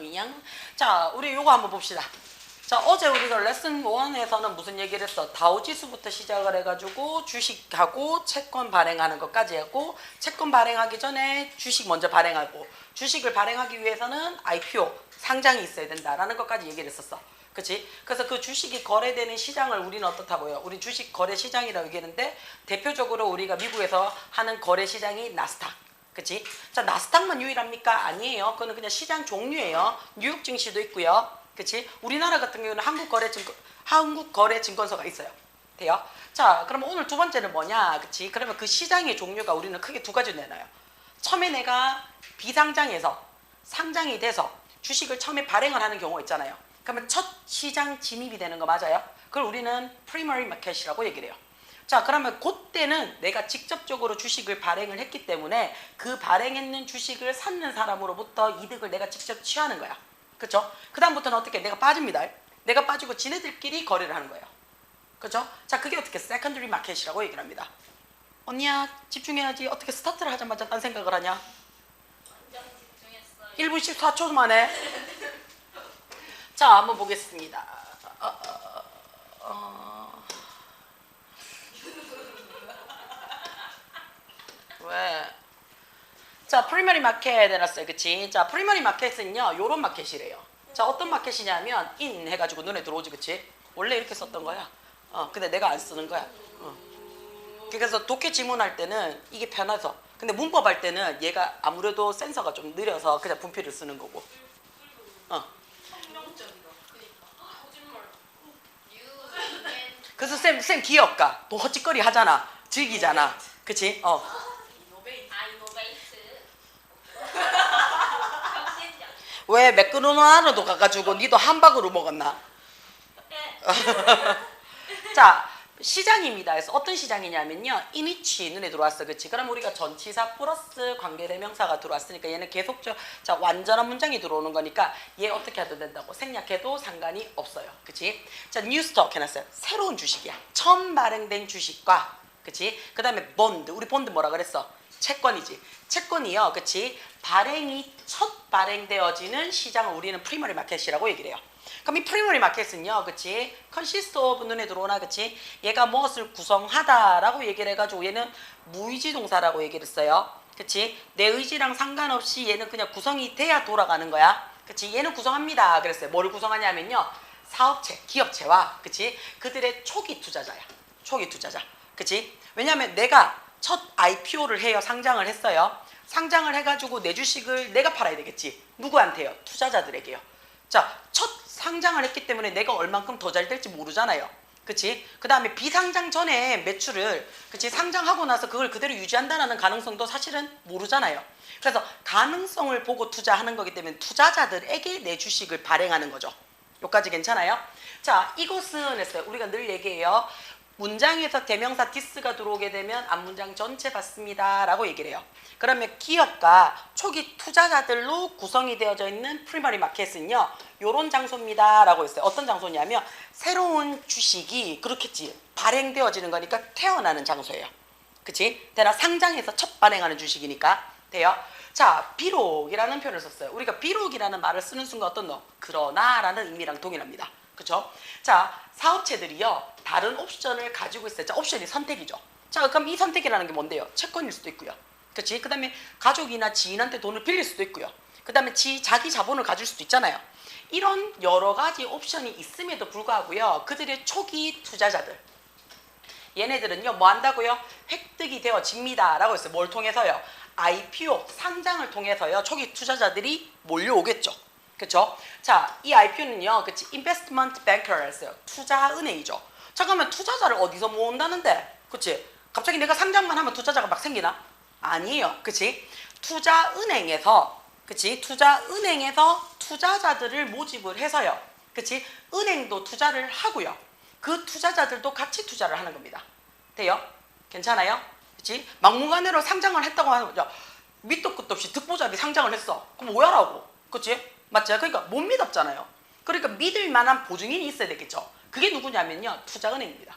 그냥. 자, 우리 요거 한번 봅시다. 자, 어제 우리가 레슨 1에서는 무슨 얘기를 했어? 다우지수부터 시작을 해가지고 주식하고 채권 발행하는 것까지 했고, 채권 발행하기 전에 주식 먼저 발행하고, 주식을 발행하기 위해서는 IPO, 상장이 있어야 된다라는 것까지 얘기를 했었어. 그치? 그래서 그 주식이 거래되는 시장을 우리는 어떻다고요? 우리 주식 거래 시장이라고 얘기하는데, 대표적으로 우리가 미국에서 하는 거래 시장이 나스닥. 그치? 자, 나스닥만 유일합니까? 아니에요. 그거는 그냥 시장 종류예요. 뉴욕 증시도 있고요. 그치? 우리나라 같은 경우는 한국거래증권소가 있어요. 돼요? 자, 그러면 오늘 두 번째는 뭐냐? 그치? 그러면 그 시장의 종류가 우리는 크게 두 가지 내놔요. 처음에 내가 비상장에서 상장이 돼서 주식을 처음에 발행을 하는 경우가 있잖아요. 그러면 첫 시장 진입이 되는 거 맞아요? 그걸 우리는 프리머리 마켓이라고 얘기를 해요. 자, 그러면 그때는 내가 직접적으로 주식을 발행을 했기 때문에 그 발행했는 주식을 샀는 사람으로부터 이득을 내가 직접 취하는 거야. 그쵸? 그 다음부터는 어떻게? 내가 빠집니다. 내가 빠지고 지네들끼리 거래를 하는 거예요. 그쵸? 자, 그게 어떻게? 세컨더리 마켓이라고 얘기를 합니다. 언니야, 집중해야지. 어떻게 스타트를 하자마자 딴 생각을 하냐? 완전 집중했어요. 1분 14초 만에. 자, 한번 보겠습니다. 왜? 자, 프리머리 마켓 해놨어요. 그치? 자, 프리머리 마켓은요, 요런 마켓이래요. 자, 어떤 마켓이냐면, 인 해가지고 눈에 들어오지, 그치? 원래 이렇게 썼던 거야. 근데 내가 안 쓰는 거야. 그래서 독해 지문할 때는 이게 편해서. 근데 문법 할 때는 얘가 아무래도 센서가 좀 느려서 그냥 분필을 쓰는 거고. 성명적이다. 그니까. 거짓말. 그래서 쌤 귀엽까? 또 헛짓거리 하잖아. 즐기잖아. 그치? 이노베이트. 왜 매끄러나로도 가가지고 니도 함박으로 먹었나? 자, 시장입니다. 그래서 어떤 시장이냐면요, 이니치 눈에 들어왔어. 그치? 그럼 우리가 전치사 플러스 관계대명사가 들어왔으니까 얘는 계속적, 자, 완전한 문장이 들어오는 거니까 얘 어떻게 해도 된다고 생략해도 상관이 없어요. 그치? 자, 뉴스톡 해놨어요. 새로운 주식이야. 처음 발행된 주식과, 그치? 그 다음에 본드. 우리 본드 뭐라 그랬어? 채권이지. 채권이요. 그치? 발행이 첫 발행되어지는 시장을 우리는 프리머리 마켓이라고 얘기를 해요. 그럼 이 프리머리 마켓은요, 그치? consist of 눈에 들어오나, 그치? 얘가 무엇을 구성하다라고 얘기를 해가지고 얘는 무의지 동사라고 얘기를 했어요. 그치? 내 의지랑 상관없이 얘는 그냥 구성이 돼야 돌아가는 거야. 그치? 얘는 구성합니다. 그랬어요. 뭐를 구성하냐면요, 사업체, 기업체와, 그치? 그들의 초기 투자자야. 초기 투자자. 그치? 왜냐면 내가 첫 IPO를 해요. 상장을 했어요. 상장을 해가지고 내 주식을 내가 팔아야 되겠지. 누구한테요? 투자자들에게요. 자, 첫 상장을 했기 때문에 내가 얼만큼 더 잘 될지 모르잖아요. 그치? 그 다음에 비상장 전에 매출을, 그치? 상장하고 나서 그걸 그대로 유지한다는 가능성도 사실은 모르잖아요. 그래서 가능성을 보고 투자하는 거기 때문에 투자자들에게 내 주식을 발행하는 거죠. 여기까지 괜찮아요? 자, 이것은 했어요. 우리가 늘 얘기해요. 문장에서 대명사 디스가 들어오게 되면 앞문장 전체 받습니다 라고 얘기를 해요. 그러면 기업과 초기 투자자들로 구성이 되어져 있는 프리머리 마켓은요, 요런 장소입니다 라고 했어요. 어떤 장소냐면 새로운 주식이, 그렇겠지, 발행되어지는 거니까 태어나는 장소예요. 그치? 대나 상장해서 첫 발행하는 주식이니까. 돼요? 자, 비록이라는 표현을 썼어요. 우리가 비록이라는 말을 쓰는 순간 어떤 너? 그러나 라는 의미랑 동일합니다. 그쵸? 자, 사업체들이요, 다른 옵션을 가지고 있어요. 자, 옵션이 선택이죠. 자, 그럼 이 선택이라는 게 뭔데요? 채권일 수도 있고요. 그치? 그 다음에 가족이나 지인한테 돈을 빌릴 수도 있고요. 그 다음에 자기 자본을 가질 수도 있잖아요. 이런 여러 가지 옵션이 있음에도 불구하고요, 그들의 초기 투자자들, 얘네들은요, 뭐 한다고요? 획득이 되어집니다 라고 했어요. 뭘 통해서요? IPO, 상장을 통해서요, 초기 투자자들이 몰려오겠죠. 그쵸? 자, 이 IPO는요, 그치? Investment Banker라 했어요. 투자은행이죠. 잠깐만, 투자자를 어디서 모은다는데? 그치? 갑자기 내가 상장만 하면 투자자가 막 생기나? 아니에요. 그치? 투자은행에서, 그치? 투자은행에서 투자자들을 모집을 해서요. 그치? 은행도 투자를 하고요. 그 투자자들도 같이 투자를 하는 겁니다. 돼요? 괜찮아요? 그치? 막무가내로 상장을 했다고 하는 거죠. 밑도 끝도 없이 듣보잡이 상장을 했어. 그럼 뭐야라고? 그치? 맞죠? 그러니까 못 믿었잖아요. 그러니까 믿을 만한 보증인이 있어야 되겠죠. 그게 누구냐면요, 투자은행입니다.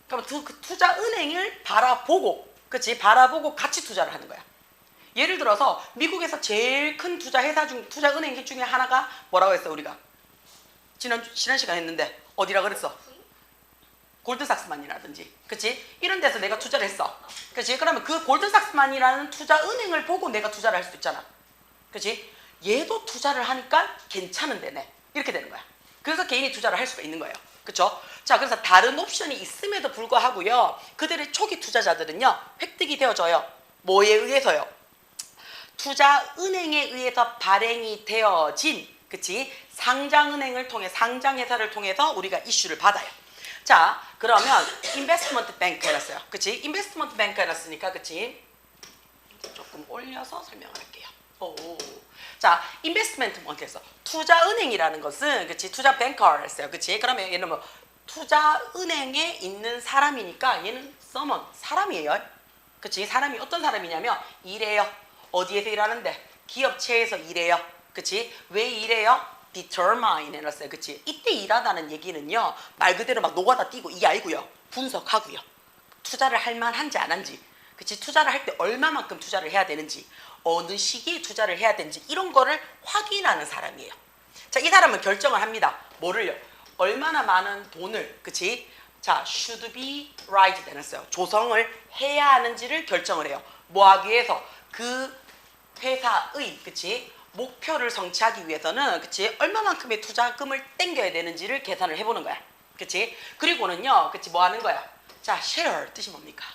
그럼 그 투자은행을 바라보고, 그치? 바라보고 같이 투자를 하는 거야. 예를 들어서 미국에서 제일 큰 투자 은행 중에 하나가 뭐라고 했어 우리가? 지난 시간에 했는데 어디라 그랬어? 골드삭스만이라든지, 그치? 이런 데서 내가 투자를 했어, 그치? 그러면 그 골드삭스만이라는 투자 은행을 보고 내가 투자를 할 수 있잖아, 그치? 얘도 투자를 하니까 괜찮은 데네, 이렇게 되는 거야. 그래서 개인이 투자를 할 수가 있는 거예요, 그쵸? 자, 그래서 다른 옵션이 있음에도 불구하고요, 그들의 초기 투자자들은요 획득이 되어져요. 뭐에 의해서요? 투자 은행에 의해서 발행이 되어진, 그치? 상장은행을 통해, 상장회사를 통해서 우리가 이슈를 받아요. 자, 그러면 인베스트먼트 뱅크 해놨어요, 그치? 인베스트먼트 뱅크 해놨으니까, 그치? 조금 올려서 설명을 할게요. 자, 인베스트먼트 뱅크에서 투자은행이라는 것은, 그치? 투자 뱅커를 했어요, 그치? 그러면 얘는 뭐 투자은행에 있는 사람이니까 얘는 someone, 사람이에요, 그치? 사람이 어떤 사람이냐면 일해요. 어디에서 일하는데? 기업체에서 일해요, 그치? 왜 일해요? determine 해놨어요, 그치? 이때 일하다는 얘기는요 말 그대로 막 노가다 뛰고 이 알고요, 분석하고요, 투자를 할 만한지 안 한지, 그치? 투자를 할 때 얼마만큼 투자를 해야 되는지, 어느 시기에 투자를 해야 되는지, 이런 거를 확인하는 사람이에요. 자, 이 사람은 결정을 합니다. 뭐를요? 얼마나 많은 돈을, 그치? 자, should be raised 해놨어요. 조성을 해야 하는지를 결정을 해요. 뭐 하기 위해서? 그 회사의, 그치? 목표를 성취하기 위해서는, 그치? 얼마만큼의 투자금을 땡겨야 되는지를 계산을 해보는 거야, 그치? 그리고는요, 그치? 뭐 하는 거야? 자, share 뜻이 뭡니까?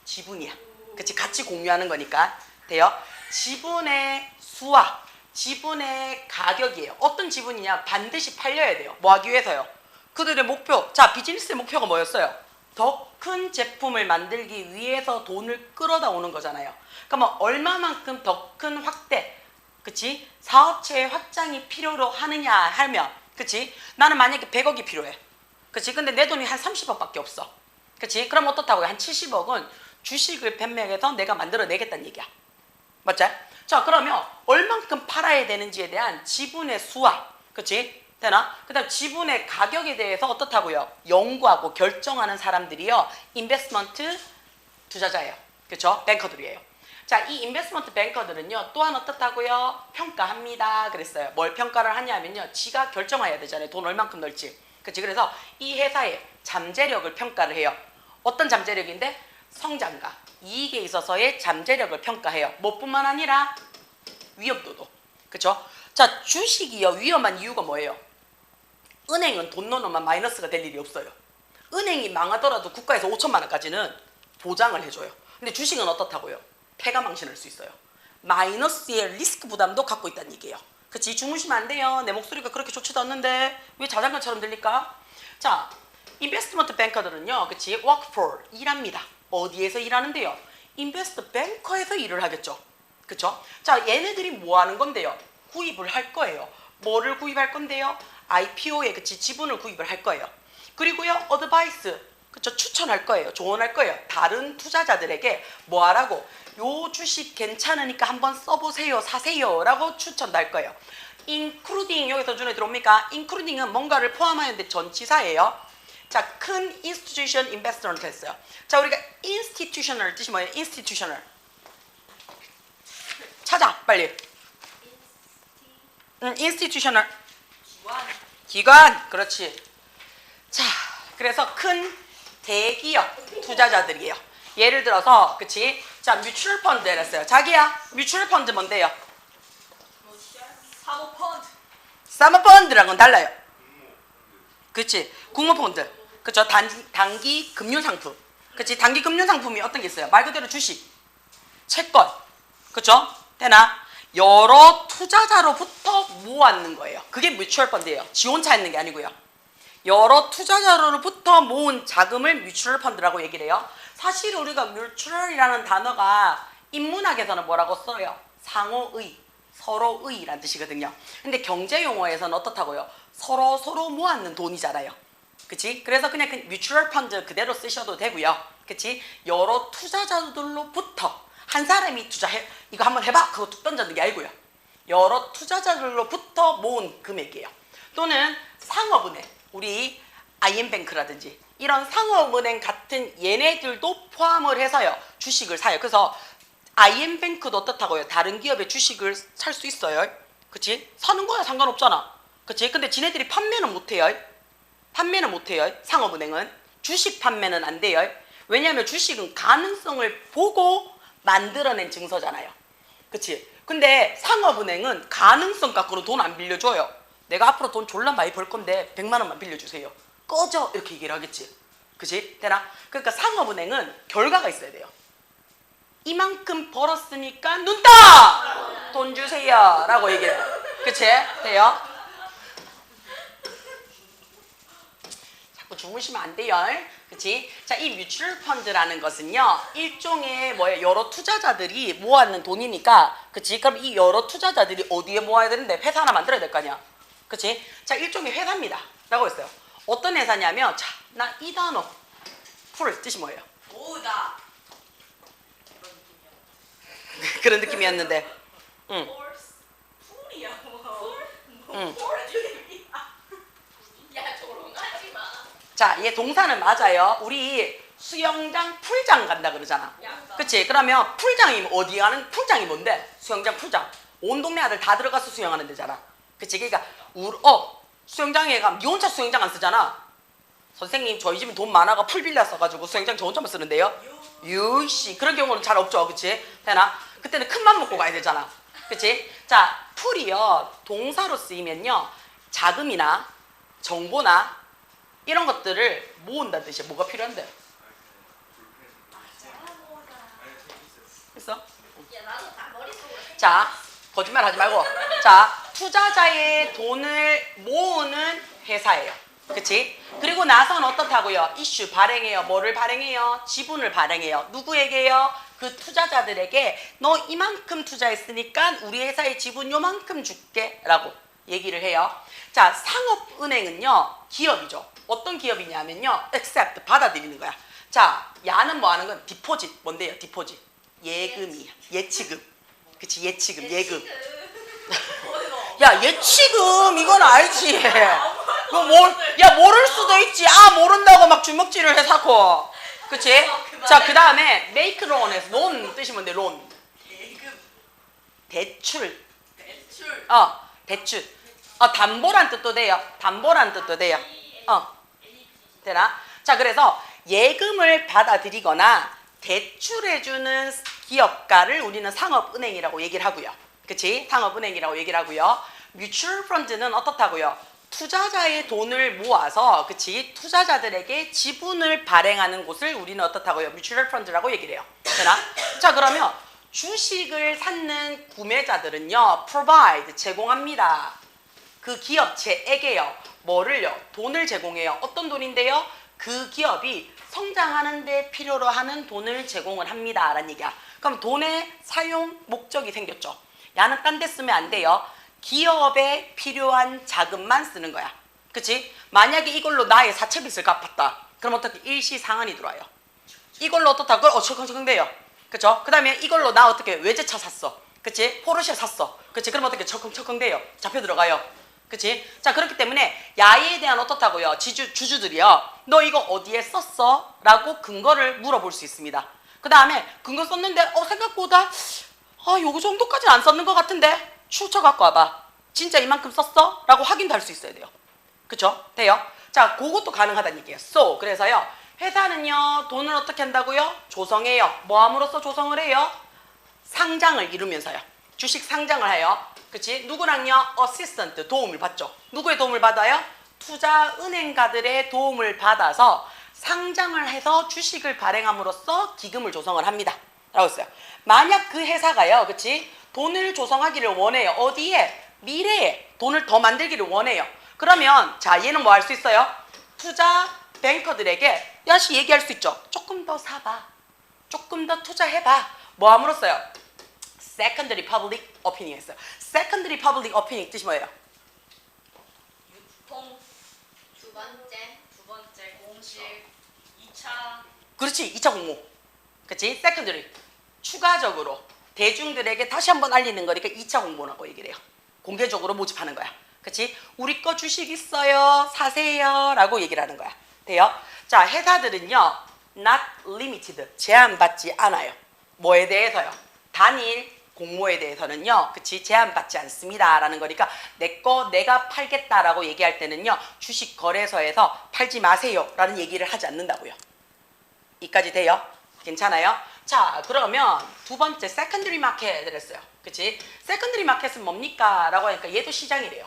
지분이야, 그치? 같이 공유하는 거니까 돼요. 지분의 수와 지분의 가격이에요. 어떤 지분이냐? 반드시 팔려야 돼요. 뭐 하기 위해서요? 그들의 목표, 자, 비즈니스의 목표가 뭐였어요? 더 큰 제품을 만들기 위해서 돈을 끌어다 오는 거잖아요. 그러면 얼마만큼 더 큰 확대, 그치? 사업체의 확장이 필요로 하느냐 하면, 그치? 나는 만약에 100억이 필요해, 그치? 근데 내 돈이 한 30억밖에 없어, 그치? 그럼 어떻다고요? 한 70억은 주식을 판매해서 내가 만들어내겠다는 얘기야, 맞지? 자, 그러면 얼만큼 팔아야 되는지에 대한 지분의 수와, 그치? 되나? 그 다음 지분의 가격에 대해서 어떻다고요? 연구하고 결정하는 사람들이요 인베스트먼트 투자자예요, 그쵸? 뱅커들이에요. 자, 이 인베스트먼트 뱅커들은요 또한 어떻다고요? 평가합니다 그랬어요. 뭘 평가를 하냐면요, 지가 결정해야 되잖아요, 돈 얼만큼 넣을지, 그치? 그래서 이 회사의 잠재력을 평가를 해요. 어떤 잠재력인데? 성장과 이익에 있어서의 잠재력을 평가해요. 뭐뿐만 아니라 위험도도, 그쵸? 자, 주식이요 위험한 이유가 뭐예요? 은행은 돈 넣으면 마이너스가 될 일이 없어요. 은행이 망하더라도 국가에서 5천만 원까지는 보장을 해줘요. 근데 주식은 어떻다고요? 폐가 망신할 수 있어요. 마이너스의 리스크 부담도 갖고 있다는 얘기예요. 그치? 주무시면 안 돼요. 내 목소리가 그렇게 좋지도 않는데 왜 자장가처럼 들릴까? 자, 인베스트먼트 뱅커들은요, 그치? work for, 일합니다. 어디에서 일하는데요? 인베스트 뱅커에서 일을 하겠죠, 그쵸? 자, 얘네들이 뭐 하는 건데요? 구입을 할 거예요. 뭐를 구입할 건데요? IPO에, 그치? 지분을 구입을 할 거예요. 그리고요, 어드바이스, 그쵸? 추천할 거예요. 조언할 거예요. 다른 투자자들에게 뭐 하라고? 요 주식 괜찮으니까 한번 써보세요, 사세요 라고 추천도 할 거예요. including, 여기서 눈에 들어옵니까? including은 뭔가를 포함하는데 전치사예요. 자, 큰 institution investor한테 했어요. 자, 우리가 institutional 뜻이 뭐예요? institutional. 찾아, 빨리. institutional. 기관. 그렇지. 자, 그래서 큰 대기업 투자자들이에요. 예를 들어서, 그치? 자, 뮤추얼 펀드 했어요. 자기야, 뮤추얼 펀드 뭔데요? 사모펀드. 사모펀드랑은 달라요. 그치? 국모펀드. 그쵸? 단기 금융상품. 그치? 단기 금융상품이 어떤 게 있어요? 말 그대로 주식, 채권. 그쵸? 되나? 여러 투자자로부터 모았는 거예요. 그게 뮤추얼 펀드예요. 지 혼자 있는 게 아니고요. 여러 투자자로부터 모은 자금을 뮤추얼 펀드라고 얘기를 해요. 사실 우리가 뮤추얼이라는 단어가 인문학에서는 뭐라고 써요? 상호의, 서로의라는 뜻이거든요. 근데 경제 용어에서는 어떻다고요? 서로 모았는 돈이잖아요. 그치? 그래서 그냥 그 뮤추얼 펀드 그대로 쓰셔도 되고요. 그치? 여러 투자자들로부터 한 사람이 투자해, 이거 한번 해봐, 그거 뚝 던졌는 게 아니고요. 여러 투자자들로부터 모은 금액이에요. 또는 상업은행, 우리 IM뱅크라든지 이런 상업은행 같은 얘네들도 포함을 해서요 주식을 사요. 그래서 IM뱅크도 어떻다고요? 다른 기업의 주식을 살 수 있어요. 그치? 사는 거야 상관없잖아. 그치? 근데 지네들이 판매는 못해요. 판매는 못해요. 상업은행은. 주식 판매는 안 돼요. 왜냐하면 주식은 가능성을 보고 만들어낸 증서잖아요. 그치? 근데 상업은행은 가능성 갖고는 돈 안 빌려줘요. 내가 앞으로 돈 졸라 많이 벌 건데 100만 원만 빌려주세요. 꺼져! 이렇게 얘기를 하겠지. 그치? 되나? 그러니까 상업은행은 결과가 있어야 돼요. 이만큼 벌었으니까 눈 떠! 돈 주세요! 라고 얘기해요. 그치? 돼요? 자꾸 주무시면 안 돼요. 그치? 자, 이 뮤추얼 펀드라는 것은요, 일종의 뭐예요? 여러 투자자들이 모아놓는 돈이니까, 그치? 그럼 이 여러 투자자들이 어디에 모아야 되는데? 회사 하나 만들어야 될 거 아니야? 그치? 자, 일종의 회사입니다. 라고 했어요. 어떤 회사냐면, 자, 나 이 단어. 풀 뜻이 뭐예요? 모으다. 그런 느낌이었는데. 응. 풀이야 뭐. 응. 야 저런 거 하지 마. 자, 얘 동사는 맞아요. 우리 수영장 풀장 간다 그러잖아. 그치? 그러면 풀장이 어디 가는? 풀장이 뭔데? 수영장 풀장. 온 동네 아들 다 들어가서 수영하는 데잖아. 그치? 그러니까 수영장에 가면 니 혼자 수영장 안 쓰잖아. 선생님 저희 집은 돈 많아가 풀 빌려 써가지고 수영장 저 혼자만 쓰는데요. 유씨 그런 경우는 잘 없죠. 그치? 되나? 그때는 큰 맘 먹고 가야 되잖아. 그치? 자, 풀이요 동사로 쓰이면요 자금이나 정보나 이런 것들을 모은다는 뜻이야. 뭐가 필요한데? 했어? 야 나도 다 머릿속으로 해. 자, 거짓말 하지 말고. 자, 투자자의 돈을 모으는 회사예요. 그치? 그리고 나서는 어떻다고요? 이슈 발행해요. 뭐를 발행해요? 지분을 발행해요. 누구에게요? 그 투자자들에게 너 이만큼 투자했으니까 우리 회사의 지분 요만큼 줄게 라고 얘기를 해요. 자, 상업은행은요 기업이죠. 어떤 기업이냐면요 accept 받아들이는 거야. 자, 야는 뭐 하는 건 디포짓. 뭔데요? 디포짓. 예금이야. 예치금. 그치? 예치금. 예금. 야, 예치금 이건 알지. 야, 모를 수도 있지. 아, 모른다고 막 주먹질을 해사고. 그치? 자, 그 다음에 make loan에서 loan 뜻이 뭔데? loan. 대금. 대출. 대출. 대출. 담보란 뜻도 돼요. 담보란 뜻도 돼요. 되나? 자, 그래서 예금을 받아들이거나 대출해주는 기업가를 우리는 상업은행이라고 얘기를 하고요. 그치? 상업은행이라고 얘기를 하고요. 뮤추얼 펀드는 어떻다고요? 투자자의 돈을 모아서, 그치? 투자자들에게 지분을 발행하는 곳을 우리는 어떻다고요? 뮤추얼 펀드라고 얘기를 해요. 되나? 자, 그러면 주식을 사는 구매자들은요, provide, 제공합니다. 그 기업체에게요, 뭐를요? 돈을 제공해요. 어떤 돈인데요? 그 기업이 성장하는 데 필요로 하는 돈을 제공을 합니다. 라는 얘기야. 그럼 돈의 사용 목적이 생겼죠. 야는 딴 데 쓰면 안 돼요. 기업에 필요한 자금만 쓰는 거야. 그치? 만약에 이걸로 나의 사채빚을 갚았다. 그럼 어떻게 일시상한이 들어와요. 이걸로 어떻다고? 철컹철컹돼요. 그쵸? 그 다음에 이걸로 나 어떻게 외제차 샀어. 그치? 포르쉐 샀어. 그치? 그럼 어떻게 철컹철컹돼요. 잡혀 들어가요. 그치? 자, 그렇기 때문에 야에 대한 어떻다고요? 주주들이요. 너 이거 어디에 썼어? 라고 근거를 물어볼 수 있습니다. 그 다음에 근거 썼는데 생각보다 요거 정도까지는 안 썼는 것 같은데 출처 갖고 와봐. 진짜 이만큼 썼어? 라고 확인도 할 수 있어야 돼요. 그쵸? 돼요? 자, 그것도 가능하다는 얘기예요. So, 그래서요. 회사는요. 돈을 어떻게 한다고요? 조성해요. 뭐 함으로써 조성을 해요? 상장을 이루면서요. 주식 상장을 해요. 그치? 누구랑요? 어시스턴트, 도움을 받죠. 누구의 도움을 받아요? 투자 은행가들의 도움을 받아서 상장을 해서 주식을 발행함으로써 기금을 조성을 합니다. 라고 했어요. 만약 그 회사가요. 그치? 돈을 조성하기를 원해요. 어디에? 미래에 돈을 더 만들기를 원해요. 그러면 자, 얘는 뭐 할 수 있어요? 투자 뱅커들에게 야시 얘기할 수 있죠. 조금 더 사봐. 조금 더 투자해봐. 뭐 함으로써요? Secondary Public Opinion 했어요. Secondary Public Opinion 뜻이 뭐예요? 유통. 두 번째 공식 2차. 그렇지. 2차 공모. 그치? Secondary. 추가적으로 대중들에게 다시 한번 알리는 거니까 2차 공모라고 얘기를 해요. 공개적으로 모집하는 거야. 그치? 우리 거 주식 있어요. 사세요. 라고 얘기를 하는 거야. 돼요? 자, 회사들은요. Not limited. 제한받지 않아요. 뭐에 대해서요? 단일 공모에 대해서는요, 그치, 제한받지 않습니다라는 거니까 내가 팔겠다라고 얘기할 때는요, 주식 거래소에서 팔지 마세요라는 얘기를 하지 않는다고요. 이까지 돼요? 괜찮아요? 자, 그러면 두 번째 세컨더리 마켓을 했어요. 그치? 세컨더리 마켓은 뭡니까? 라고 하니까 얘도 시장이래요.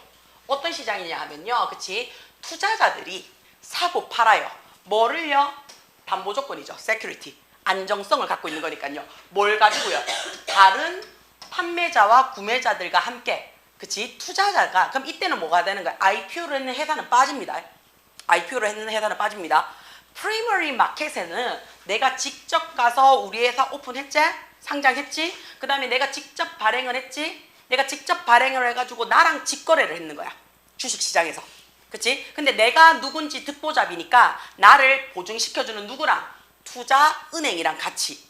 어떤 시장이냐 하면요, 그치? 투자자들이 사고 팔아요. 뭐를요? 담보 조건이죠. 세큐리티. 안정성을 갖고 있는 거니까요. 뭘 가지고요? 다른 판매자와 구매자들과 함께, 그치? 투자자가, 그럼 이때는 뭐가 되는 거야? IPO를 했는 회사는 빠집니다. IPO를 했는 회사는 빠집니다. 프리머리 마켓에는 내가 직접 가서 우리 회사 오픈했지? 상장했지? 그 다음에 내가 직접 발행을 했지? 내가 직접 발행을 해가지고 나랑 직거래를 했는 거야. 주식시장에서. 그치? 근데 내가 누군지 듣보잡이니까 나를 보증시켜주는 누구랑? 투자은행이랑 같이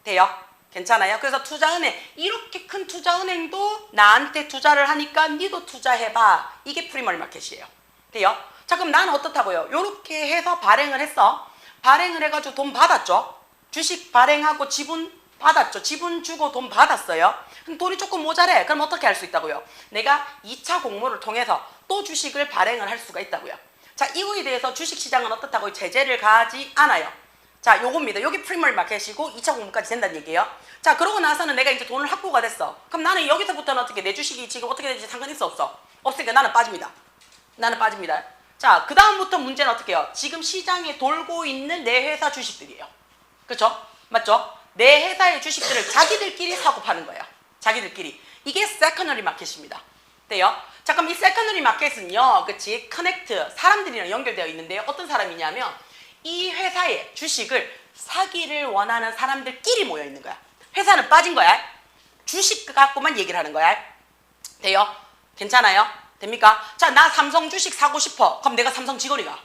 돼요. 괜찮아요? 그래서 투자은행, 이렇게 큰 투자은행도 나한테 투자를 하니까 니도 투자해봐. 이게 프리머리 마켓이에요. 돼요? 자, 그럼 나는 어떻다고요? 요렇게 해서 발행을 했어. 발행을 해가지고 돈 받았죠. 주식 발행하고 지분 받았죠. 지분 주고 돈 받았어요. 그럼 돈이 조금 모자래. 그럼 어떻게 할 수 있다고요? 내가 2차 공모를 통해서 또 주식을 발행을 할 수가 있다고요. 자, 이거에 대해서 주식시장은 어떻다고요? 제재를 가하지 않아요. 자, 요겁니다. 여기 프리머리 마켓이고 2차 공모까지 된다는 얘기예요. 자, 그러고 나서는 내가 이제 돈을 확보가 됐어. 그럼 나는 여기서부터는 어떻게, 내 주식이 지금 어떻게 되는지 상관 있어 없어? 없으니까 나는 빠집니다. 나는 빠집니다. 자, 그 다음부터 문제는 어떻게 해요? 지금 시장에 돌고 있는 내 회사 주식들이에요. 그렇죠? 맞죠? 내 회사의 주식들을 자기들끼리 사고 파는 거예요. 자기들끼리. 이게 세컨더리 마켓입니다. 돼요? 자, 그럼 이 세컨더리 마켓은요, 그치? 커넥트, 사람들이랑 연결되어 있는데요. 어떤 사람이냐면 이 회사의 주식을 사기를 원하는 사람들끼리 모여 있는 거야. 회사는 빠진 거야. 주식 갖고만 얘기를 하는 거야. 돼요? 괜찮아요? 됩니까? 자, 나 삼성 주식 사고 싶어. 그럼 내가 삼성 직원이가?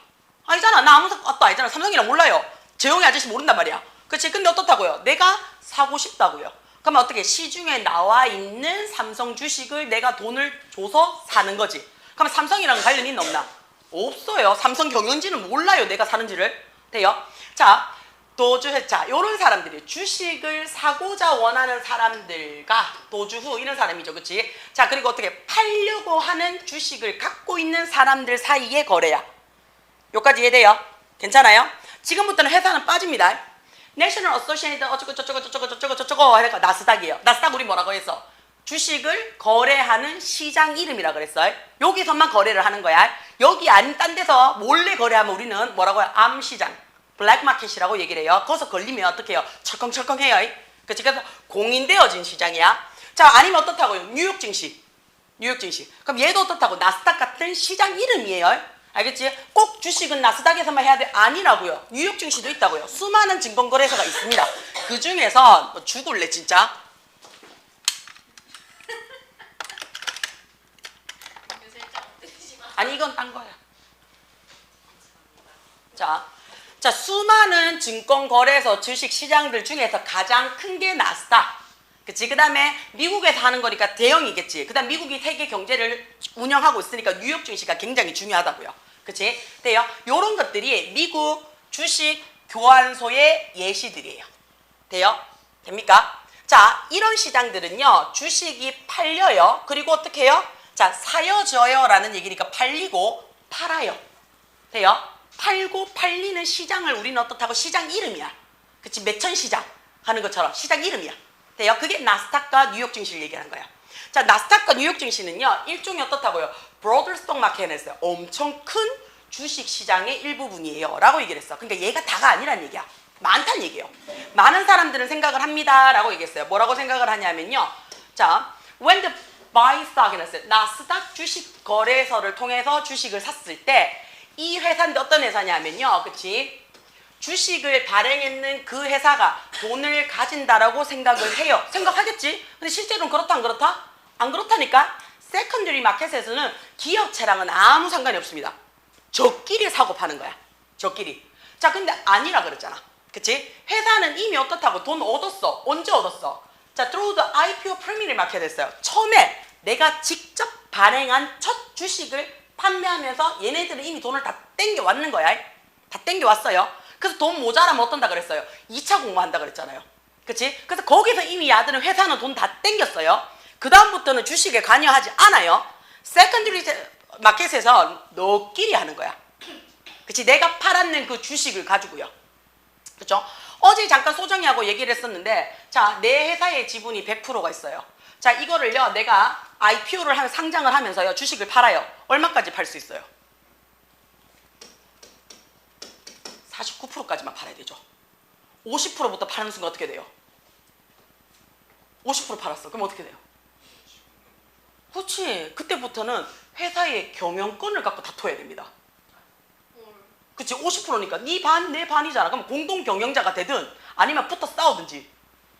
아니잖아. 나 아무 것도 아니잖아. 삼성이랑 몰라요. 재용이 아저씨 모른단 말이야. 그치? 근데 어떻다고요? 내가 사고 싶다고요. 그러면 어떻게? 시중에 나와 있는 삼성 주식을 내가 돈을 줘서 사는 거지. 그럼 삼성이랑 관련이 있나 없나? 없어요. 삼성 경영진은 몰라요. 내가 사는지를. 돼요? 자, 도주회차. 요런 사람들이 주식을 사고자 원하는 사람들과 도주후 이런 사람이죠. 그치? 자, 그리고 어떻게? 팔려고 하는 주식을 갖고 있는 사람들 사이의 거래야. 요까지 이해돼요? 괜찮아요? 지금부터는 회사는 빠집니다. 내셔널 어소시에이트 어쩌고 하니까 나스닥이에요. 나스닥 우리 뭐라고 했어? 주식을 거래하는 시장 이름이라 그랬어요. 여기서만 거래를 하는 거야. 여기 아닌 딴 데서 몰래 거래하면 우리는 뭐라고 해요? 암시장, 블랙마켓이라고 얘기를 해요. 거기서 걸리면 어떻게 해요? 철컹철컹해요. 그치? 그래서 공인되어진 시장이야. 자, 아니면 어떻다고요? 뉴욕 증시. 뉴욕 증시. 그럼 얘도 어떻다고? 나스닥 같은 시장 이름이에요. 알겠지? 꼭 주식은 나스닥에서만 해야 돼? 아니라고요. 뉴욕 증시도 있다고요. 수많은 증권거래소가 있습니다. 그 중에서 뭐 죽을래 진짜. 아니 이건 딴 거야. 자, 수많은 증권거래소 주식시장들 중에서 가장 큰 게 나스닥. 그치? 그 다음에 미국에서 하는 거니까 대형이겠지. 그 다음 미국이 세계 경제를 운영하고 있으니까 뉴욕 증시가 굉장히 중요하다고요. 그치? 돼요? 요런 것들이 미국 주식 교환소의 예시들이에요. 돼요? 됩니까? 자, 이런 시장들은요, 주식이 팔려요. 그리고 어떻게 해요? 자, 사여져요 라는 얘기니까 팔리고 팔아요. 돼요? 팔고 팔리는 시장을 우리는 어떻다고? 시장 이름이야. 그치? 매천시장 하는 것처럼 시장 이름이야. 돼요? 그게 나스닥과 뉴욕 증시를 얘기하는 거야. 자, 나스닥과 뉴욕 증시는요, 일종의 어떻다고요? 브로더 스톡 마켓에서 엄청 큰 주식 시장의 일부분이에요. 라고 얘기를 했어. 그러니까 얘가 다가 아니란 얘기야. 많다는 얘기예요. 많은 사람들은 생각을 합니다. 라고 얘기했어요. 뭐라고 생각을 하냐면요. 자, when the buy stock이라고 했어요. 나스닥 주식 거래소를 통해서 주식을 샀을 때 이 회사인데 어떤 회사냐면요. 그치? 주식을 발행했는 그 회사가 돈을 가진다라고 생각을 해요. 생각하겠지? 근데 실제로는 그렇다 안 그렇다? 안 그렇다니까? 세컨더리 마켓에서는 기업체랑은 아무 상관이 없습니다. 저끼리 사고 파는 거야. 저끼리. 자, 근데 아니라 그랬잖아. 그치? 회사는 이미 어떻다고 돈 얻었어. 언제 얻었어? 자, through the IPO 프리미엄 마켓 했어요. 처음에 내가 직접 발행한 첫 주식을 판매하면서 얘네들은 이미 돈을 다 땡겨왔는 거야. 다 땡겨왔어요. 그래서 돈 모자라면 어떤다 그랬어요? 2차 공모한다 그랬잖아요. 그치? 그래서 거기서 이미 야들은 회사는 돈 다 땡겼어요. 그 다음부터는 주식에 관여하지 않아요. 세컨드리 마켓에서 너끼리 하는 거야. 그치? 내가 팔았는 그 주식을 가지고요. 그쵸? 어제 잠깐 소정이하고 얘기를 했었는데, 자, 내 회사의 지분이 100%가 있어요. 자, 이거를요, 내가 IPO를 하면 상장을 하면서요, 주식을 팔아요. 얼마까지 팔 수 있어요? 49%까지만 팔아야 되죠. 50%부터 파는 순간 어떻게 돼요? 50% 팔았어. 그럼 어떻게 돼요? 그렇지. 그때부터는 회사의 경영권을 갖고 다퉈야 됩니다. 그치? 50%니까 네 반, 내 반이잖아. 그럼 공동 경영자가 되든 아니면 붙어 싸우든지.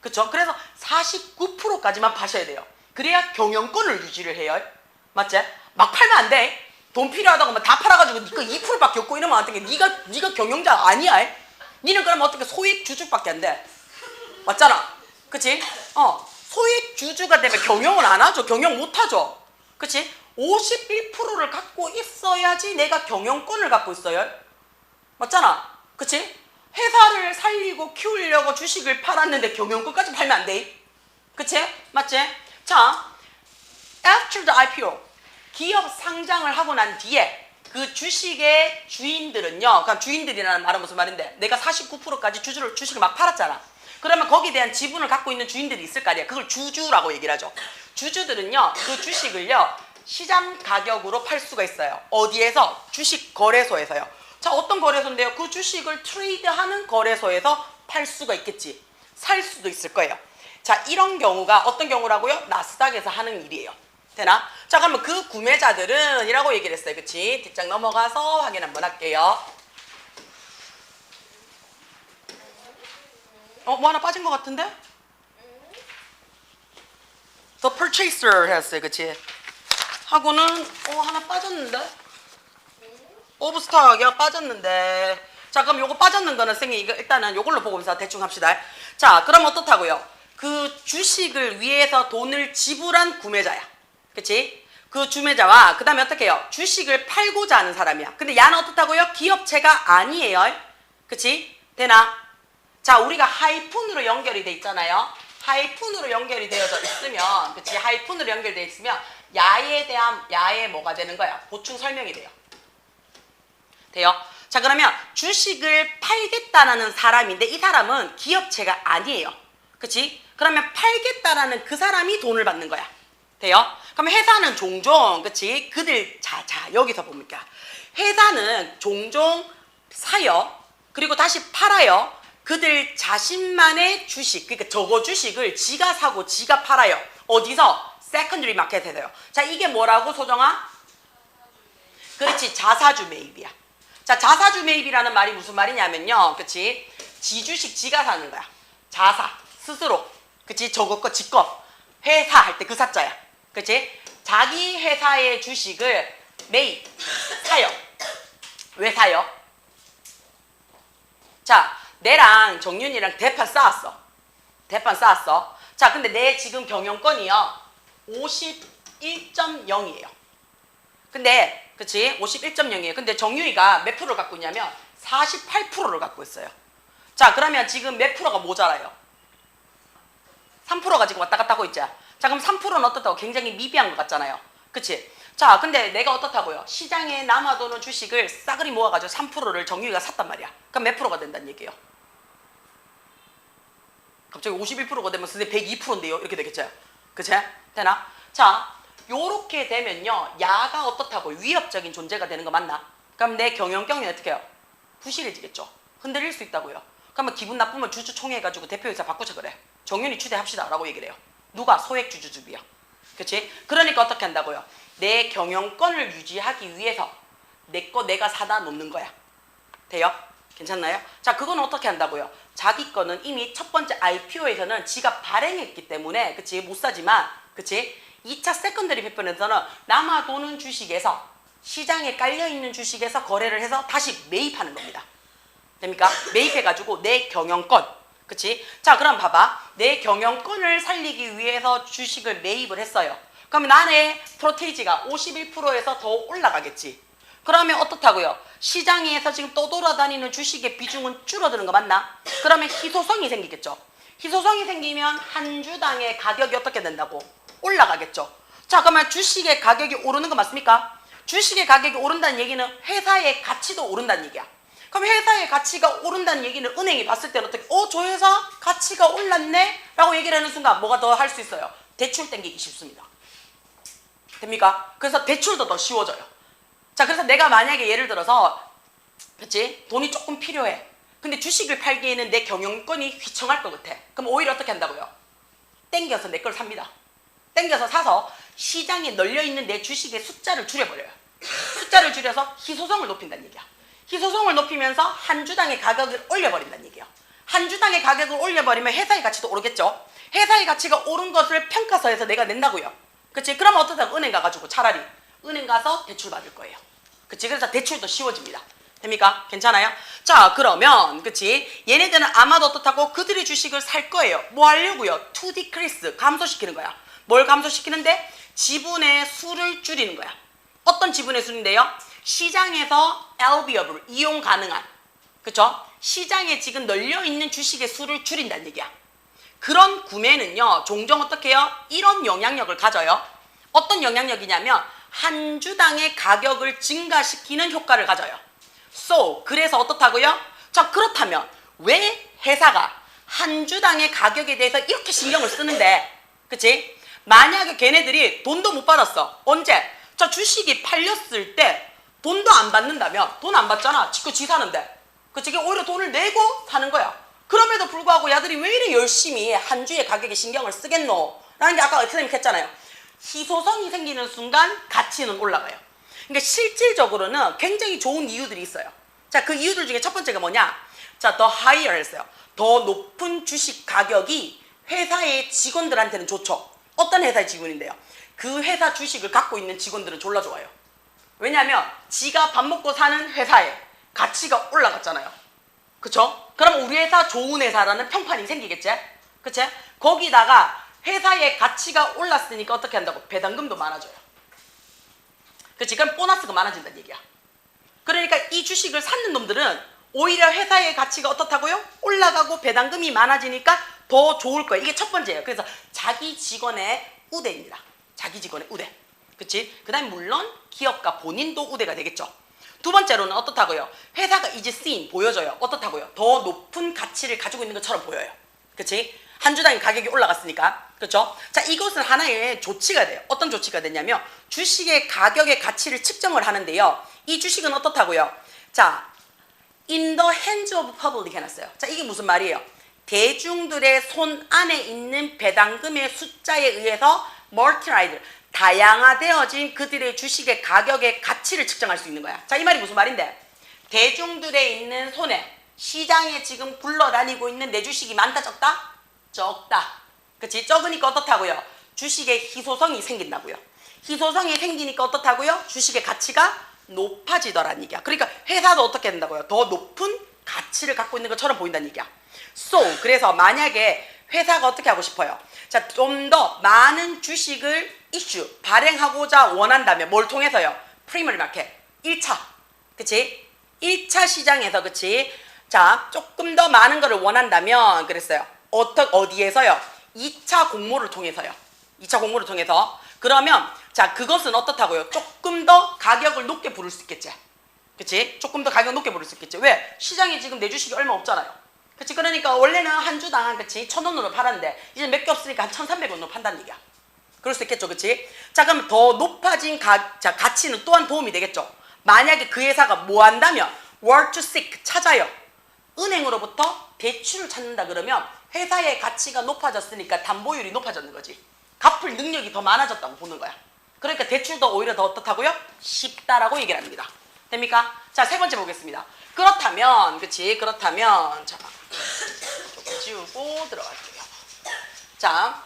그쵸? 그래서 49%까지만 파셔야 돼요. 그래야 경영권을 유지를 해요. 맞지? 막 팔면 안 돼. 돈 필요하다고 다 팔아가지고 니가 2%밖에 없고 이러면 안 돼. 네가 경영자 아니야. 니는 그러면 어떻게 소액 주주밖에 안 돼. 맞잖아. 그치? 소액 주주가 되면 경영을 안 하죠. 경영 못 하죠. 그치? 51%를 갖고 있어야지 내가 경영권을 갖고 있어요. 맞잖아. 그치? 회사를 살리고 키우려고 주식을 팔았는데 경영권까지 팔면 안 돼. 그치? 맞지? 자, after the IPO, 기업 상장을 하고 난 뒤에 그 주식의 주인들은요, 그러니까 주인들이라는 말은 무슨 말인데, 내가 49%까지 주식을 막 팔았잖아. 그러면 거기에 대한 지분을 갖고 있는 주인들이 있을 거 아니야. 그걸 주주라고 얘기를 하죠. 주주들은요, 그 주식을요, 시장 가격으로 팔 수가 있어요. 어디에서? 주식 거래소에서요. 자, 어떤 거래소인데요? 그 주식을 트레이드하는 거래소에서 팔 수가 있겠지. 살 수도 있을 거예요. 자, 이런 경우가 어떤 경우라고요? 나스닥에서 하는 일이에요. 되나? 자, 그러면 그 구매자들은 이라고 얘기를 했어요. 그치? 뒷장 넘어가서 확인 한번 할게요. 뭐 하나 빠진 것 같은데? The purchaser 했어요. 그치? 하고는 하나 빠졌는데? 오브스타가 빠졌는데. 자, 그럼 요거 빠졌는 거는 선생님 이거 일단은 요걸로 보고서 대충 합시다. 자, 그럼 어떻다고요? 그 주식을 위해서 돈을 지불한 구매자야. 그치? 그 주매자와 그 다음에 어떻게 해요? 주식을 팔고자 하는 사람이야. 근데 야는 어떻다고요? 기업체가 아니에요. 그치? 되나? 자, 우리가 하이픈으로 연결이 돼 있잖아요. 하이픈으로 연결이 되어져 있으면, 그치? 하이픈으로 연결되어 있으면 야에 대한 야에 뭐가 되는 거야? 보충 설명이 돼요. 돼요? 자, 그러면 주식을 팔겠다라는 사람인데 이 사람은 기업체가 아니에요. 그치? 그러면 팔겠다라는 그 사람이 돈을 받는 거야. 돼요? 그러면 회사는 종종, 그치? 그들, 자, 여기서 봅니까? 회사는 종종 사요. 그리고 다시 팔아요. 그들 자신만의 주식, 그러니까 저거 주식을 지가 사고 지가 팔아요. 어디서? 세컨드리 마켓에서요. 자, 이게 뭐라고, 소정아? 그렇지, 자사주 매입이야. 자, 자사주 매입이라는 말이 무슨 말이냐면요. 그치? 지 주식 지가 사는 거야. 자사, 스스로. 그치? 저거 거, 지 거. 회사 할 때 그 사자야. 그치? 자기 회사의 주식을 매입, 사요. 왜 사요? 자, 내랑 정윤이랑 대판 쌓았어. 대판 쌓았어. 자, 근데 내 지금 경영권이요. 51.0이에요. 근데, 그치? 51.0이에요. 근데 정윤이가 몇 프로를 갖고 있냐면 48%를 갖고 있어요. 자, 그러면 지금 몇 프로가 모자라요? 3%가 지금 왔다 갔다 하고 있죠. 자, 그럼 3%는 어떻다고? 굉장히 미비한 것 같잖아요. 그치? 자, 근데 내가 어떻다고요? 시장에 남아도는 주식을 싸그리 모아가지고 3%를 정유이가 샀단 말이야. 그럼 몇 프로가 된다는 얘기예요? 갑자기 51%가 되면 선생님 102%인데요? 이렇게 되겠죠? 그치? 되나? 자, 요렇게 되면요. 야가 어떻다고? 위협적인 존재가 되는 거 맞나? 그럼 내 경영권이 어떻게 해요? 부실해지겠죠? 흔들릴 수 있다고요. 그러면 기분 나쁘면 주주총회 해가지고 대표이사 바꾸자 그래. 정윤이 추대합시다 라고 얘기를 해요. 누가? 소액 주주주비야. 그치? 그러니까 어떻게 한다고요? 내 경영권을 유지하기 위해서 내 거 내가 사다 놓는 거야. 돼요? 괜찮나요? 자, 그건 어떻게 한다고요? 자기 거는 이미 첫 번째 IPO에서는 지가 발행했기 때문에, 그치? 못 사지만, 그치? 2차 세컨더리 패턴에서는 남아도는 주식에서, 시장에 깔려있는 주식에서 거래를 해서 다시 매입하는 겁니다. 됩니까? 매입해가지고 내 경영권, 그치? 자, 그럼 봐봐. 내 경영권을 살리기 위해서 주식을 매입을 했어요. 그러면 나의 프로테이지가 51%에서 더 올라가겠지. 그러면 어떻다고요? 시장에서 지금 떠돌아다니는 주식의 비중은 줄어드는 거 맞나? 그러면 희소성이 생기겠죠. 희소성이 생기면 한 주당의 가격이 어떻게 된다고? 올라가겠죠. 자, 그러면 주식의 가격이 오르는 거 맞습니까? 주식의 가격이 오른다는 얘기는 회사의 가치도 오른다는 얘기야. 그럼 회사의 가치가 오른다는 얘기는 은행이 봤을 때는 어떻게, 저 회사 가치가 올랐네? 라고 얘기를 하는 순간 뭐가 더 할 수 있어요? 대출 땡기기 쉽습니다. 됩니까? 그래서 대출도 더 쉬워져요. 자, 그래서 내가 만약에 예를 들어서, 그치? 돈이 조금 필요해. 근데 주식을 팔기에는 내 경영권이 휘청할 것 같아. 그럼 오히려 어떻게 한다고요? 땡겨서 내 걸 삽니다. 땡겨서 사서 시장에 널려있는 내 주식의 숫자를 줄여버려요. 숫자를 줄여서 희소성을 높인다는 얘기야. 희소성을 높이면서 한 주당의 가격을 올려버린다는 얘기야. 한 주당의 가격을 올려버리면 회사의 가치도 오르겠죠. 회사의 가치가 오른 것을 평가서해서 내가 낸다고요. 그치? 그러면 어떠다고? 은행 가가지고 차라리 은행 가서 대출 받을 거예요. 그치? 그래서 대출도 쉬워집니다. 됩니까? 괜찮아요? 자, 그러면 그치? 얘네들은 아마도 어떻다고? 그들의 주식을 살 거예요. 뭐 하려고요? to decrease, 감소시키는 거야. 뭘 감소시키는데? 지분의 수를 줄이는 거야. 어떤 지분의 수인데요? 시장에서 available, 이용 가능한, 그쵸? 시장에 지금 널려있는 주식의 수를 줄인다는 얘기야. 그런 구매는요, 종종 어떻게 해요? 이런 영향력을 가져요. 어떤 영향력이냐면 한 주당의 가격을 증가시키는 효과를 가져요. So, 그래서 어떻다고요? 자, 그렇다면 왜 회사가 한 주당의 가격에 대해서 이렇게 신경을 쓰는데, 그치? 만약에 걔네들이 돈도 못 받았어. 언제? 자, 주식이 팔렸을 때 돈도 안 받는다면, 돈 안 받잖아. 지 사는데. 그치? 오히려 돈을 내고 사는 거야. 그럼에도 불구하고 야들이 왜 이래 열심히 한 주의 가격에 신경을 쓰겠노? 라는 게 아까 선생님 했잖아요. 희소성이 생기는 순간 가치는 올라가요. 그러니까 실질적으로는 굉장히 좋은 이유들이 있어요. 자, 그 이유들 중에 첫 번째가 뭐냐? 자, 더 higher 했어요. 더 높은 주식 가격이 회사의 직원들한테는 좋죠. 어떤 회사의 직원인데요? 그 회사 주식을 갖고 있는 직원들은 졸라 좋아요. 왜냐하면 지가 밥 먹고 사는 회사에 가치가 올라갔잖아요. 그쵸? 그럼 우리 회사 좋은 회사라는 평판이 생기겠지? 그치? 거기다가 회사의 가치가 올랐으니까 어떻게 한다고? 배당금도 많아져요. 그치? 그럼 보너스가 많아진다는 얘기야. 그러니까 이 주식을 사는 놈들은 오히려 회사의 가치가 어떻다고요? 올라가고 배당금이 많아지니까 더 좋을 거예요. 이게 첫 번째예요. 그래서 자기 직원의 우대입니다. 자기 직원의 우대. 그치? 그 다음에 물론 기업가 본인도 우대가 되겠죠. 두 번째로는 어떻다고요? 회사가 이제 seen, 보여져요. 어떻다고요? 더 높은 가치를 가지고 있는 것처럼 보여요. 그치? 한 주당 가격이 올라갔으니까. 그렇죠? 자, 이것은 하나의 조치가 돼요. 어떤 조치가 되냐면 주식의 가격의 가치를 측정을 하는데요. 이 주식은 어떻다고요? 자, in the hands of public 해놨어요. 자, 이게 무슨 말이에요? 대중들의 손 안에 있는 배당금의 숫자에 의해서 multiplied, 다양화되어진 그들의 주식의 가격의 가치를 측정할 수 있는 거야. 자, 이 말이 무슨 말인데? 대중들의 있는 손에 시장에 지금 굴러다니고 있는 내 주식이 많다 적다? 적다. 그치? 적으니까 어떻다고요? 주식의 희소성이 생긴다고요. 희소성이 생기니까 어떻다고요? 주식의 가치가 높아지더라는 얘기야. 그러니까 회사도 어떻게 된다고요? 더 높은 가치를 갖고 있는 것처럼 보인다는 얘기야. So, 그래서 만약에 회사가 어떻게 하고 싶어요? 자, 좀 더 많은 주식을 이슈, 발행하고자 원한다면 뭘 통해서요? 프리머리 마켓, 1차. 그치? 1차 시장에서, 그치? 자, 조금 더 많은 거를 원한다면 그랬어요. 어디에서요? 2차 공모를 통해서요. 2차 공모를 통해서. 그러면 자, 그것은 어떻다고요? 조금 더 가격을 높게 부를 수 있겠지. 그치? 조금 더 가격 높게 부를 수 있겠지. 왜? 시장에 지금 내 주식이 얼마 없잖아요. 그치? 그러니까 원래는 한 주당, 그치? 1,000원으로 팔았는데 이제 몇 개 없으니까 한 1,300원으로 판다는 얘기야. 그럴 수 있겠죠. 그치? 자, 그럼 더 높아진 가치는 또한 도움이 되겠죠. 만약에 그 회사가 뭐 한다면 were to seek, 찾아요. 은행으로부터 대출을 찾는다 그러면 회사의 가치가 높아졌으니까 담보율이 높아졌는 거지. 갚을 능력이 더 많아졌다고 보는 거야. 그러니까 대출도 오히려 더 어떻다고요? 쉽다라고 얘기를 합니다. 됩니까? 자, 세 번째 보겠습니다. 그렇다면, 그치? 그렇다면, 자, 조금 지우고 들어갈게요. 자,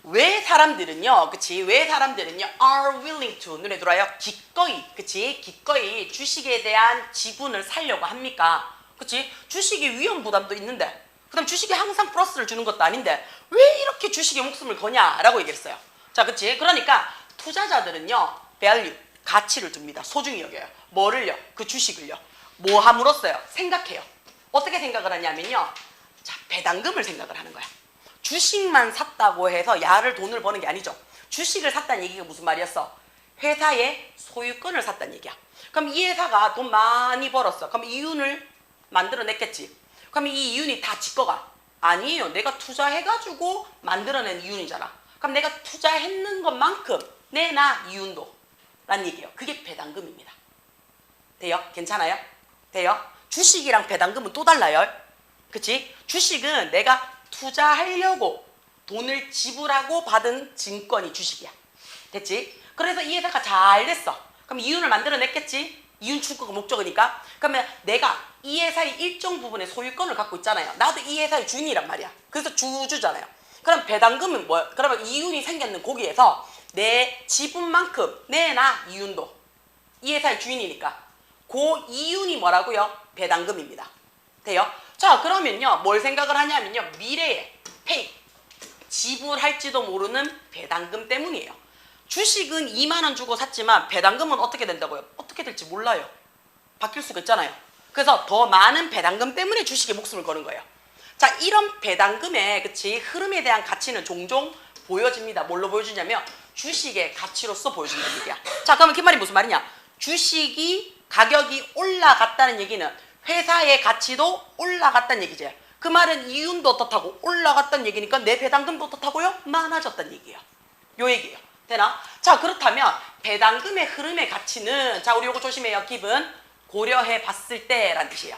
왜 사람들은요, 그치? 왜 사람들은요, are willing to, 눈에 들어와요? 기꺼이, 그치? 기꺼이 주식에 대한 지분을 사려고 합니까? 그치? 주식이 위험 부담도 있는데, 그 다음 주식이 항상 플러스를 주는 것도 아닌데, 왜 이렇게 주식에 목숨을 거냐라고 얘기했어요. 자, 그치? 그러니까 투자자들은요, value, 가치를 둡니다. 소중히 여겨요. 뭐를요? 그 주식을요. 뭐 함으로써요? 생각해요. 어떻게 생각을 하냐면요, 자, 배당금을 생각을 하는 거야. 주식만 샀다고 해서 야를 돈을 버는 게 아니죠. 주식을 샀다는 얘기가 무슨 말이었어? 회사의 소유권을 샀다는 얘기야. 그럼 이 회사가 돈 많이 벌었어. 그럼 이윤을 만들어냈겠지. 그럼 이 이윤이 다 지 거가? 아니에요. 내가 투자해가지고 만들어낸 이윤이잖아. 그럼 내가 투자했는 것만큼 내나 이윤도 라는 얘기예요. 그게 배당금입니다. 돼요? 괜찮아요? 돼요? 주식이랑 배당금은 또 달라요. 그치? 주식은 내가 투자하려고 돈을 지불하고 받은 증권이 주식이야. 됐지? 그래서 이 회사가 잘 됐어. 그럼 이윤을 만들어냈겠지? 이윤 추구가 목적이니까. 그러면 내가 이 회사의 일정 부분의 소유권을 갖고 있잖아요. 나도 이 회사의 주인이란 말이야. 그래서 주주잖아요. 그럼 배당금은 뭐야? 그러면 이윤이 생겼는 거기에서 내 지분만큼 내나 이윤도 이 회사의 주인이니까 그 이윤이 뭐라고요? 배당금입니다. 돼요? 자, 그러면요 뭘 생각을 하냐면요 미래에 지불할지도 모르는 배당금 때문이에요. 주식은 2만 원 주고 샀지만 배당금은 어떻게 된다고요? 어떻게 될지 몰라요. 바뀔 수가 있잖아요. 그래서 더 많은 배당금 때문에 주식에 목숨을 거는 거예요. 자, 이런 배당금의 그치 흐름에 대한 가치는 종종 보여집니다. 뭘로 보여주냐면 주식의 가치로서 보여준다는 얘기야. 자, 그러면 그 말이 무슨 말이냐? 주식이 가격이 올라갔다는 얘기는 회사의 가치도 올라갔다는 얘기지. 그 말은 이윤도 어떻다고? 올라갔다는 얘기니까 내 배당금도 어떻다고요? 많아졌다는 얘기예요. 요 얘기예요. 되나? 자, 그렇다면 배당금의 흐름의 가치는 자, 우리 요거 조심해요. 기분 고려해 봤을 때라는 뜻이에요.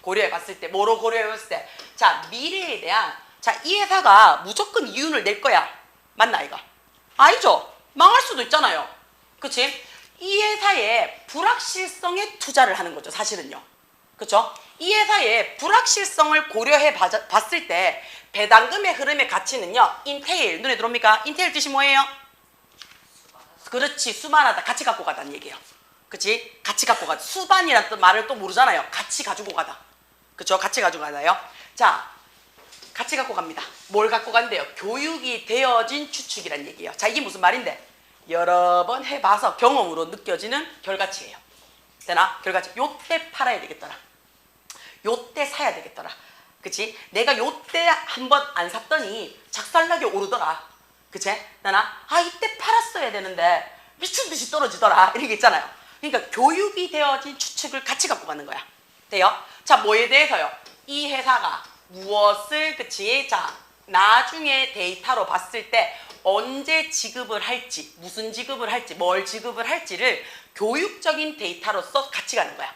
고려해 봤을 때. 뭐로 고려해 봤을 때? 자, 미래에 대한 자, 이 회사가 무조건 이윤을 낼 거야. 맞나 이거? 아니죠. 망할 수도 있잖아요. 그치? 이 회사의 불확실성에 투자를 하는 거죠. 사실은요. 그쵸? 이 회사의 불확실성을 고려해 봤을 때 배당금의 흐름의 가치는요. 인테일. 눈에 들어옵니까? 인테일 뜻이 뭐예요? 그렇지. 수반하다. 같이 갖고 가다는 얘기예요. 그치? 같이 갖고 가다. 수반이라는 말을 또 모르잖아요. 같이 가지고 가다. 그쵸? 같이 가지고 가다요. 자, 같이 갖고 갑니다. 뭘 갖고 간대요? 교육이 되어진 추측이란 얘기예요. 자, 이게 무슨 말인데? 여러 번 해봐서 경험으로 느껴지는 결과치예요. 되나? 결과치. 요때 팔아야 되겠더라. 요때 사야 되겠더라. 그치? 내가 요때 한번 안 샀더니 작살나게 오르더라. 그치? 되나? 아, 이때 팔았어야 되는데 미친 듯이 떨어지더라. 이런 게 있잖아요. 그러니까 교육이 되어진 추측을 같이 갖고 가는 거야. 돼요? 자, 뭐에 대해서요? 이 회사가 무엇을, 그치? 자, 나중에 데이터로 봤을 때 언제 지급을 할지, 무슨 지급을 할지, 뭘 지급을 할지를 교육적인 데이터로서 같이 가는 거야.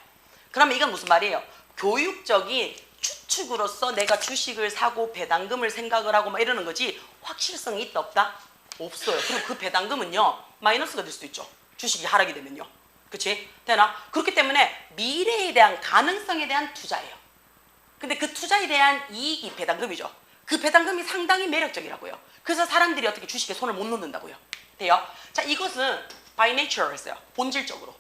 그러면 이건 무슨 말이에요? 교육적인 추측으로서 내가 주식을 사고 배당금을 생각을 하고 막 이러는 거지 확실성이 있다 없다? 없어요. 그리고 그 배당금은요 마이너스가 될 수도 있죠. 주식이 하락이 되면요. 그치? 되나? 그렇기 때문에 미래에 대한 가능성에 대한 투자예요. 근데 그 투자에 대한 이익이 배당금이죠. 그 배당금이 상당히 매력적이라고요. 그래서 사람들이 어떻게 주식에 손을 못 놓는다고요. 돼요? 자, 이것은 by nature 했어요. 본질적으로.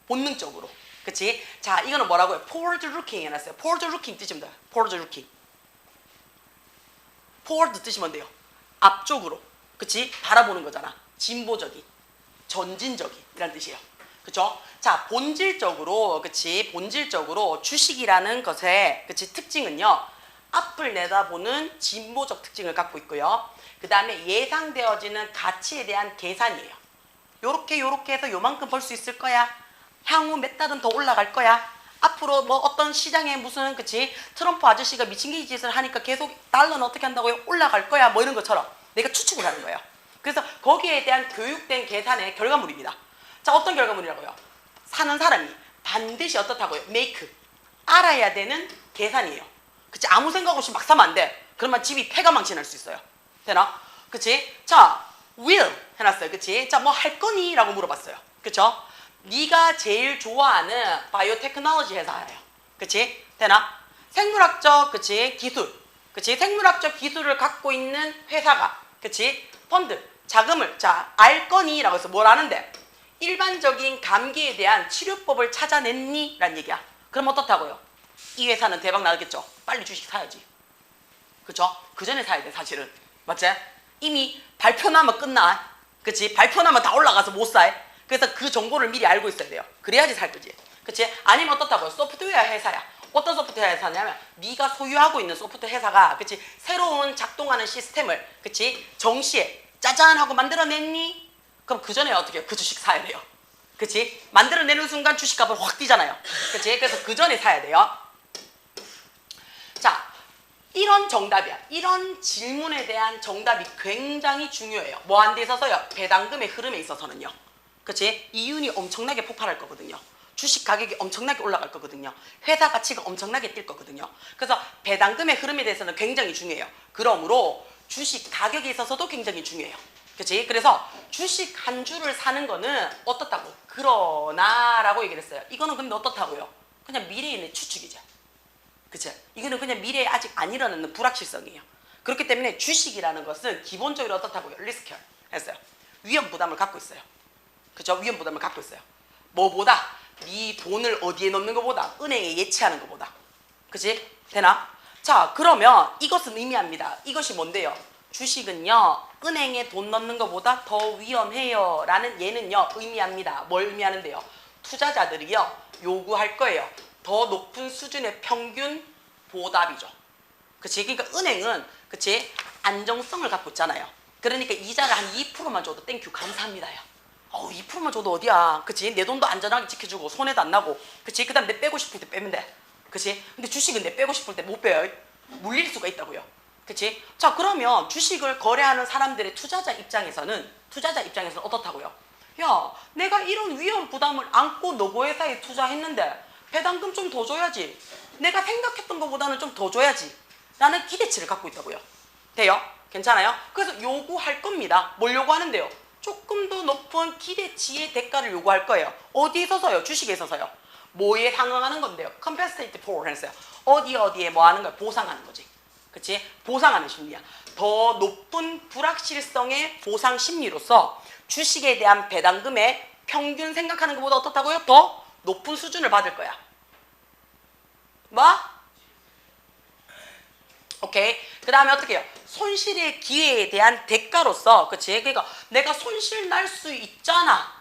본능적으로. 그치? 자, 이거는 뭐라고요? forward looking 해놨어요. forward looking 뜻이 뭔가요? forward looking. forward 뜻이 뭔데요? 앞쪽으로. 그치? 바라보는 거잖아. 진보적인, 전진적인 이란 뜻이에요. 그쵸? 자, 본질적으로, 그치? 본질적으로 주식이라는 것의, 그치? 특징은요, 앞을 내다보는 진보적 특징을 갖고 있고요. 그 다음에 예상되어지는 가치에 대한 계산이에요. 요렇게 해서 요만큼 벌 수 있을 거야. 향후 몇 달은 더 올라갈 거야. 앞으로 뭐 어떤 시장에 무슨, 그치? 트럼프 아저씨가 미친개이 짓을 하니까 계속 달러는 어떻게 한다고요? 올라갈 거야. 뭐 이런 것처럼 내가 추측을 하는 거예요. 그래서 거기에 대한 교육된 계산의 결과물입니다. 자, 어떤 결과물이라고요? 사는 사람이 반드시 어떻다고요? make. 알아야 되는 계산이에요. 그치? 아무 생각 없이 막 사면 안 돼. 그러면 집이 폐가망신 할 수 있어요. 되나? 그치? 자, will 해놨어요. 그치? 자, 뭐 할 거니? 라고 물어봤어요. 그쵸? 네가 제일 좋아하는 바이오테크놀로지 회사예요. 그치? 되나? 생물학적, 그치? 기술. 그치? 생물학적 기술을 갖고 있는 회사가, 그치? 펀드, 자금을, 자, 알 거니? 라고 해서 뭘 아는데? 일반적인 감기에 대한 치료법을 찾아냈니? 라는 얘기야. 그럼 어떻다고요? 이 회사는 대박 나겠죠? 빨리 주식 사야지. 그쵸? 그 전에 사야 돼, 사실은. 맞지? 이미 발표 나면 끝나. 그치? 발표 나면 다 올라가서 못 사. 그래서 그 정보를 미리 알고 있어야 돼요. 그래야지 살 거지. 그치? 아니면 어떻다고요? 소프트웨어 회사야. 어떤 소프트 회사냐면 네가 소유하고 있는 소프트 회사가 그치 새로운 작동하는 시스템을 그치 정시에 짜잔 하고 만들어냈니? 그럼 그 전에 어떻게 해요? 그 주식 사야 돼요. 그치? 만들어내는 순간 주식값은 확 뛰잖아요. 그치? 그래서 그 전에 사야 돼요. 자, 이런 정답이야. 이런 질문에 대한 정답이 굉장히 중요해요. 뭐 한 데 있어서요? 배당금의 흐름에 있어서는요. 그치? 이윤이 엄청나게 폭발할 거거든요. 주식 가격이 엄청나게 올라갈 거거든요. 회사 가치가 엄청나게 뛸 거거든요. 그래서 배당금의 흐름에 대해서는 굉장히 중요해요. 그러므로 주식 가격에 있어서도 굉장히 중요해요. 그치? 그래서 주식 한 주를 사는 거는 어떻다고? 그러나 라고 얘기를 했어요. 이거는 근데 어떻다고요? 그냥 미래인의 추측이죠. 그치? 이거는 그냥 미래에 아직 안 일어나는 불확실성이에요. 그렇기 때문에 주식이라는 것은 기본적으로 어떻다고요? 리스크열 했어요. 위험 부담을 갖고 있어요. 그죠? 위험 부담을 갖고 있어요. 뭐보다? 네 돈을 어디에 넣는 것보다 은행에 예치하는 것보다. 그치? 되나? 자, 그러면 이것은 의미합니다. 이것이 뭔데요? 주식은요, 은행에 돈 넣는 것보다 더 위험해요. 라는 얘는요, 의미합니다. 뭘 의미하는데요? 투자자들이요, 요구할 거예요. 더 높은 수준의 평균 보답이죠. 그치? 그러니까 은행은, 그치? 안정성을 갖고 있잖아요. 그러니까 이자를 한 2%만 줘도 땡큐, 감사합니다요. 2%만 줘도 어디야. 그치? 내 돈도 안전하게 지켜주고, 손해도 안 나고. 그치? 그 다음 내 빼고 싶을 때 빼면 돼. 그치? 근데 주식은 내 빼고 싶을 때 못 빼요. 물릴 수가 있다고요. 그치? 자, 그러면 주식을 거래하는 사람들의 투자자 입장에서는 어떻다고요? 야, 내가 이런 위험 부담을 안고 너고 회사에 투자했는데 배당금 좀 더 줘야지. 내가 생각했던 것보다는 좀 더 줘야지. 라는 기대치를 갖고 있다고요. 돼요? 괜찮아요? 그래서 요구할 겁니다. 뭘 요구하는데요? 조금 더 높은 기대치의 대가를 요구할 거예요. 어디에 있어서요? 주식에 있어서요. 뭐에 상응하는 건데요? compensate for 했어요. 어디에 뭐 하는 거야? 보상하는 거지. 그치? 보상하는 심리야. 더 높은 불확실성의 보상 심리로서 주식에 대한 배당금의 평균 생각하는 것보다 어떻다고요? 더 높은 수준을 받을 거야. 뭐? 오케이. 그 다음에 어떻게 해요? 손실의 기회에 대한 대가로서, 그치? 그러니까 내가 손실 날 수 있잖아.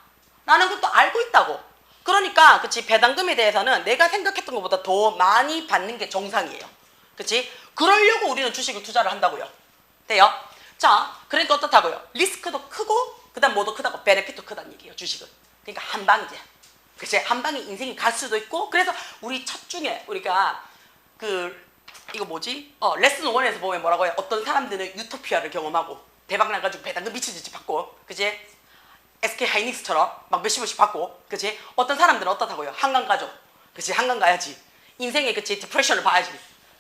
라는 것도 알고 있다고. 그러니까, 그치? 배당금에 대해서는 내가 생각했던 것보다 더 많이 받는 게 정상이에요. 그치? 그러려고 우리는 주식을 투자를 한다고요. 돼요? 자, 그러니까 어떻다고요? 리스크도 크고, 그 다음 뭐도 크다고? 베네핏도 크다는 얘기예요, 주식은. 그러니까 한 방이지. 그치? 한 방에 인생이 갈 수도 있고, 그래서 우리 첫 중에 우리가 이거 뭐지? 레슨 1에서 보면 뭐라고 해요? 어떤 사람들은 유토피아를 경험하고 대박 나가지고 배당금 미치듯이 받고, 그치? SK 하이닉스처럼 막 몇십억씩 받고, 그치? 어떤 사람들은 어떻다고요? 한강 가죠. 그치? 한강 가야지. 인생에 그치? 디프레션을 봐야지.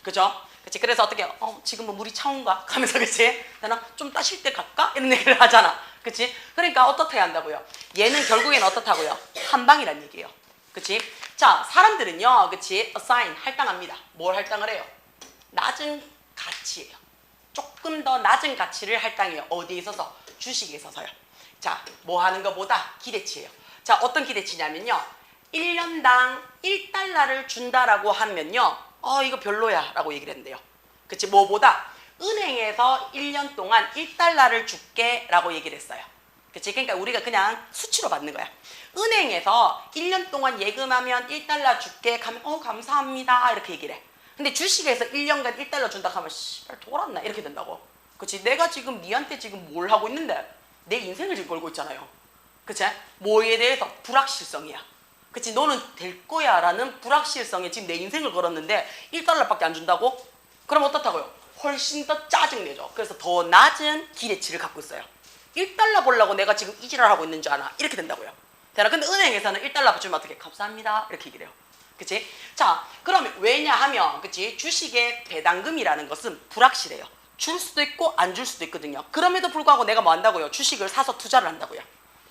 그죠? 그치? 그래서 어떻게 지금 뭐 물이 차온가? 하면서 그치? 나는 좀 따실 때 갈까? 이런 얘기를 하잖아. 그치? 그러니까 어떻게 한다고요? 얘는 결국에는 어떻다고요? 한 방이란 얘기예요. 그치? 자, 사람들은요, 그치? assign, 할당합니다. 뭘 할당을 해요? 낮은 가치예요. 조금 더 낮은 가치를 할당해요. 어디에 있어서? 주식에 있어서요. 자, 뭐 하는 것보다 기대치예요. 자, 어떤 기대치냐면요. 1년당 1달러를 준다라고 하면요. 이거 별로야 라고 얘기를 했는데요. 그치? 뭐보다 은행에서 1년 동안 1달러를 줄게 라고 얘기를 했어요. 그치? 그러니까 우리가 그냥 수치로 받는 거야. 은행에서 1년 동안 예금하면 1달러 줄게 하면 감사합니다 이렇게 얘기를 해. 근데 주식에서 1년간 1달러 준다 하면 씨발 돌았나 이렇게 된다고. 그치? 내가 지금 니한테 지금 뭘 하고 있는데 내 인생을 지금 걸고 있잖아요. 그치? 뭐에 대해서? 불확실성이야. 그치? 너는 될 거야 라는 불확실성에 지금 내 인생을 걸었는데 1달러밖에 안 준다고? 그럼 어떻다고요? 훨씬 더 짜증내죠. 그래서 더 낮은 기대치를 갖고 있어요. 1달러 보려고 내가 지금 이 지랄 하고 있는 줄 아나? 이렇게 된다고요. 근데 은행에서는 1달러 주면 어떻게? 감사합니다. 이렇게 얘기를 해요. 그치? 자, 그러면 왜냐하면, 그치? 주식의 배당금이라는 것은 불확실해요. 줄 수도 있고 안 줄 수도 있거든요. 그럼에도 불구하고 내가 뭐 한다고요? 주식을 사서 투자를 한다고요.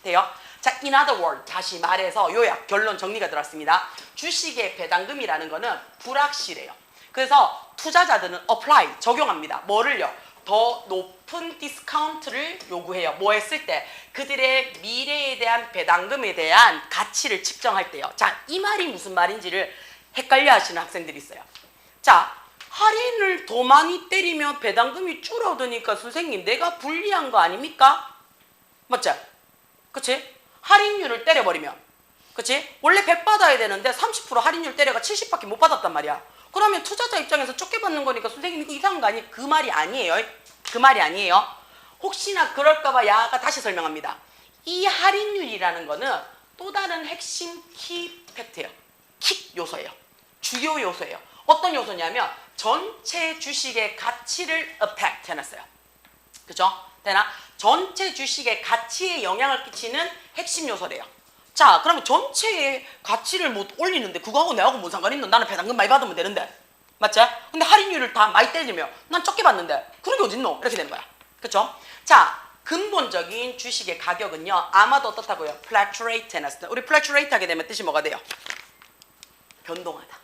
돼요? 자, in other words, 다시 말해서 요약, 결론 정리가 들었습니다. 주식의 배당금이라는 거는 불확실해요. 그래서 투자자들은 apply, 적용합니다. 뭐를요? 더 높은 디스카운트를 요구해요. 뭐 했을 때? 그들의 미래에 대한 배당금에 대한 가치를 측정할 때요. 자, 이 말이 무슨 말인지를 헷갈려 하시는 학생들이 있어요. 자, 할인을 더 많이 때리면 배당금이 줄어드니까 선생님 내가 불리한 거 아닙니까? 맞죠? 그치? 할인율을 때려버리면, 그치? 원래 100 받아야 되는데 30% 할인율 때려가 70밖에 못 받았단 말이야. 그러면 투자자 입장에서 쫓겨받는 거니까 선생님 이거 이상한 거 아니에요? 그 말이 아니에요. 그 말이 아니에요. 혹시나 그럴까봐 야가 다시 설명합니다. 이 할인율이라는 거는 또 다른 핵심 키 팩트예요. 키 요소예요. 주요 요소예요. 어떤 요소냐면 전체 주식의 가치를 affect 해놨어요. 그죠? 되나? 전체 주식의 가치에 영향을 끼치는 핵심 요소래요. 자, 그러면 전체의 가치를 못 올리는데 그거하고 내하고 뭔 상관이 있노? 나는 배당금 많이 받으면 되는데. 맞지? 근데 할인율을 다 많이 때리면 난 적게 받는데 그런 게 어딨노? 이렇게 되는 거야. 그쵸? 자, 근본적인 주식의 가격은요. 아마도 어떻다고요? fluctuate 해놨어요. 우리 fluctuate 하게 되면 뜻이 뭐가 돼요? 변동하다.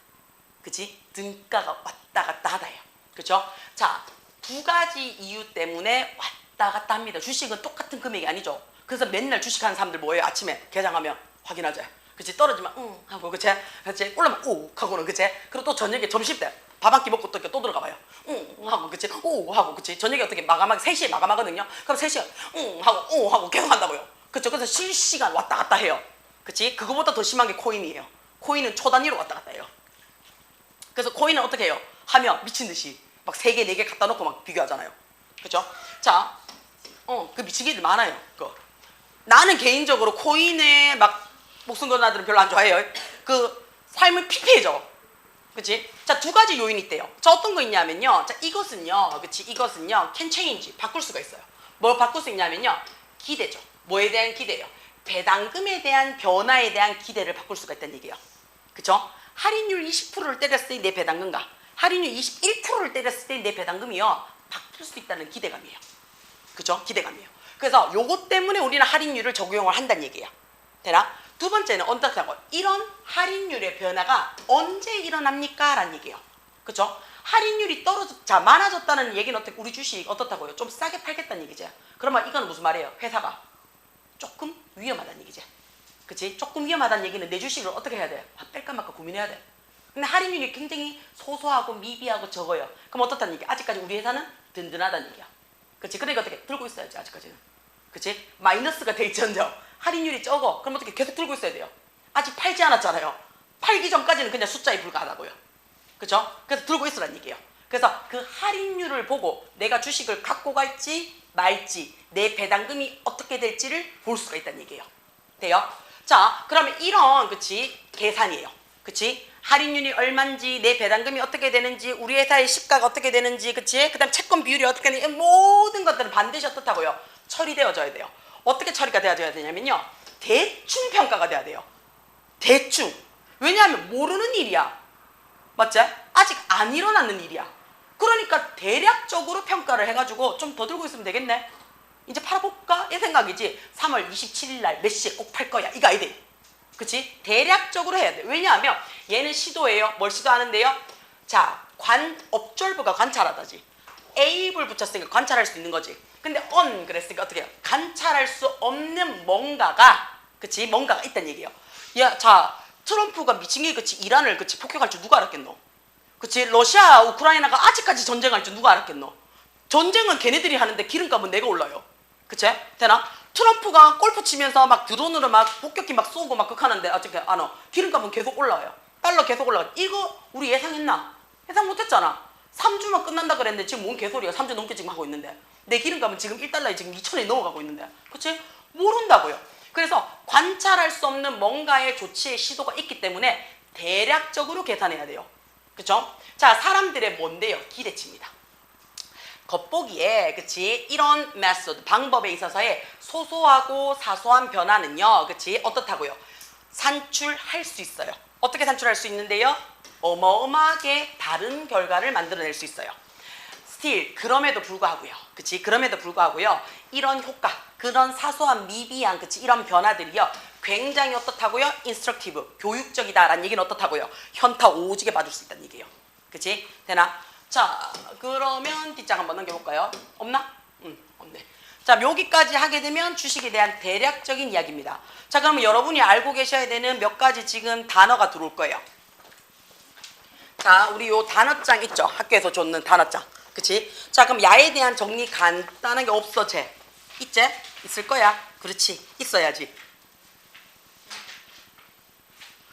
그치? 등가가 왔다 갔다 하다예요. 그쵸? 자, 두 가지 이유 때문에 왔다 갔다 합니다. 주식은 똑같은 금액이 아니죠. 그래서 맨날 주식하는 사람들 뭐예요? 아침에 개장하면 확인하자. 그치? 떨어지면 응 하고 그치? 그치? 올라면 오 하고는 그치? 그리고 또 저녁에 점심 때 밥 한 끼 먹고 또 들어가 봐요. 응 하고 그치? 오 하고 그치? 저녁에 어떻게 마감하게 3시에 마감하거든요. 그럼 3시간 응 하고 오 하고 계속 한다고요. 그쵸? 그래서 실시간 왔다 갔다 해요. 그치? 그거보다 더 심한 게 코인이에요. 코인은 초 단위로 왔다 갔다 해요. 그래서 코인은 어떻게 해요? 하면 미친 듯이 막 3개, 4개 갖다 놓고 막 비교하잖아요. 그쵸? 자, 그 미치기들 많아요. 나는 개인적으로 코인에 막 목숨 거는 아들은 별로 안 좋아해요. 그 삶을 피폐해져. 그치? 자, 두 가지 요인이 있대요. 자, 어떤 거 있냐면요. 자, 이것은요. 그치? 이것은요. can change. 바꿀 수가 있어요. 뭘 바꿀 수 있냐면요. 기대죠. 뭐에 대한 기대요? 배당금에 대한 변화에 대한 기대를 바꿀 수가 있다는 얘기예요. 그쵸? 할인율 20%를 때렸을 때 내 배당금과 할인율 21%를 때렸을 때 내 배당금이요. 바뀔 수 있다는 기대감이에요. 그쵸? 기대감이에요. 그래서 요것 때문에 우리는 할인율을 적용을 한다는 얘기예요. 되나? 두 번째는 어떻다고? 이런 할인율의 변화가 언제 일어납니까? 라는 얘기예요. 그쵸? 할인율이 자, 많아졌다는 얘기는 어떻게, 우리 주식 어떻다고요? 좀 싸게 팔겠다는 얘기죠. 그러면 이건 무슨 말이에요? 회사가 조금 위험하다는 얘기죠. 그치? 조금 위험하다는 얘기는 내 주식을 어떻게 해야 돼? 뺄까 말까 고민해야 돼. 근데 할인율이 굉장히 소소하고 미비하고 적어요. 그럼 어떻다는 얘기? 아직까지 우리 회사는 든든하다는 얘기야. 그치? 그러니까 어떻게 들고 있어야지, 아직까지는. 그치? 마이너스가 될지언정 할인율이 적어. 그럼 어떻게 계속 들고 있어야 돼요? 아직 팔지 않았잖아요. 팔기 전까지는 그냥 숫자에 불과하다고요. 그쵸? 그래서 들고 있으란 얘기예요. 그래서 그 할인율을 보고 내가 주식을 갖고 갈지 말지 내 배당금이 어떻게 될지를 볼 수가 있다는 얘기예요. 돼요? 자, 그러면 이런 그치 계산이에요. 그치? 할인율이 얼마인지 내 배당금이 어떻게 되는지 우리 회사의 시가가 어떻게 되는지 그치? 그 다음 채권 비율이 어떻게 되는지 모든 것들은 반드시 어떻다고요? 처리되어져야 돼요. 어떻게 처리가 되어져야 되냐면요. 대충 평가가 돼야 돼요. 대충. 왜냐하면 모르는 일이야. 맞지? 아직 안 일어났는 일이야. 그러니까 대략적으로 평가를 해가지고 좀 더 들고 있으면 되겠네. 이제 팔아볼까? 이 생각이지. 3월 27일 날 몇 시에 꼭 팔 거야. 이거 아니지. 그치? 대략적으로 해야 돼. 왜냐하면 얘는 시도예요. 뭘 시도하는데요? 자, 업졸부가 관찰하다지. A를 붙였으니까 관찰할 수 있는 거지. 근데 그랬으니까 어떻게 해요? 관찰할 수 없는 뭔가가, 그치? 뭔가가 있다는 얘기예요. 야, 자, 트럼프가 미친 게 그치? 이란을 그치? 폭격할 줄 누가 알았겠노? 그치? 러시아, 우크라이나가 아직까지 전쟁할 줄 누가 알았겠노? 전쟁은 걔네들이 하는데 기름값은 내가 올라요. 그치? 되나? 트럼프가 골프 치면서 막 드론으로 막 폭격기 막 쏘고 막 극하는데 어떻게 안 와? 기름값은 계속 올라와요. 달러 계속 올라가. 이거 우리 예상했나? 예상 못했잖아. 3주만 끝난다 그랬는데 지금 뭔 개소리야. 3주 넘게 지금 하고 있는데 내 기름값은 지금 1달러에 지금 2,000원이 넘어가고 있는데 그치? 모른다고요. 그래서 관찰할 수 없는 뭔가의 조치의 시도가 있기 때문에 대략적으로 계산해야 돼요. 그쵸? 자, 사람들의 뭔데요? 기대치입니다. 겉보기에 그치 이런 메소드 방법에 있어서의 소소하고 사소한 변화는요 그치 어떻다고요? 산출할 수 있어요. 어떻게 산출할 수 있는데요? 어마어마하게 다른 결과를 만들어낼 수 있어요. still 그럼에도 불구하고요. 그치 그럼에도 불구하고요. 이런 효과 그런 사소한 미비한 그치 이런 변화들이요 굉장히 어떻다고요? instructive 교육적이다라는 얘기는 어떻다고요? 현타 오지게 받을 수 있다는 얘기예요. 그치 되나? 자, 그러면 뒷장 한번 넘겨볼까요? 없나? 없네. 자, 여기까지 하게 되면 주식에 대한 대략적인 이야기입니다. 자, 그러면 여러분이 알고 계셔야 되는 몇 가지 지금 단어가 들어올 거예요. 자, 우리 요 단어장 있죠? 학교에서 줬는 단어장. 그치? 자, 그럼 야에 대한 정리 간단하게 없어제. 있지? 있을 거야. 그렇지. 있어야지.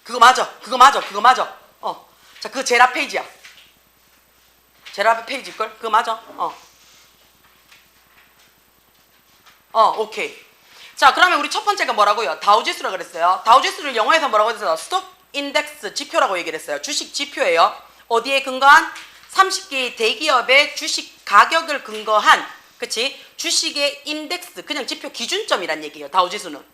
그거 맞아. 자, 그거 제일 앞 페이지야. 제일 앞에 페이지걸? 그거 맞아? 오케이. 자, 그러면 우리 첫 번째가 뭐라고요? 다우지수라 그랬어요. 다우지수를 영어에서 뭐라고 했어요? 스톡 인덱스 지표라고 얘기를 했어요. 주식 지표예요. 어디에 근거한? 30개의 대기업의 주식 가격을 근거한, 그치? 주식의 인덱스, 그냥 지표 기준점이란 얘기예요. 다우지수는.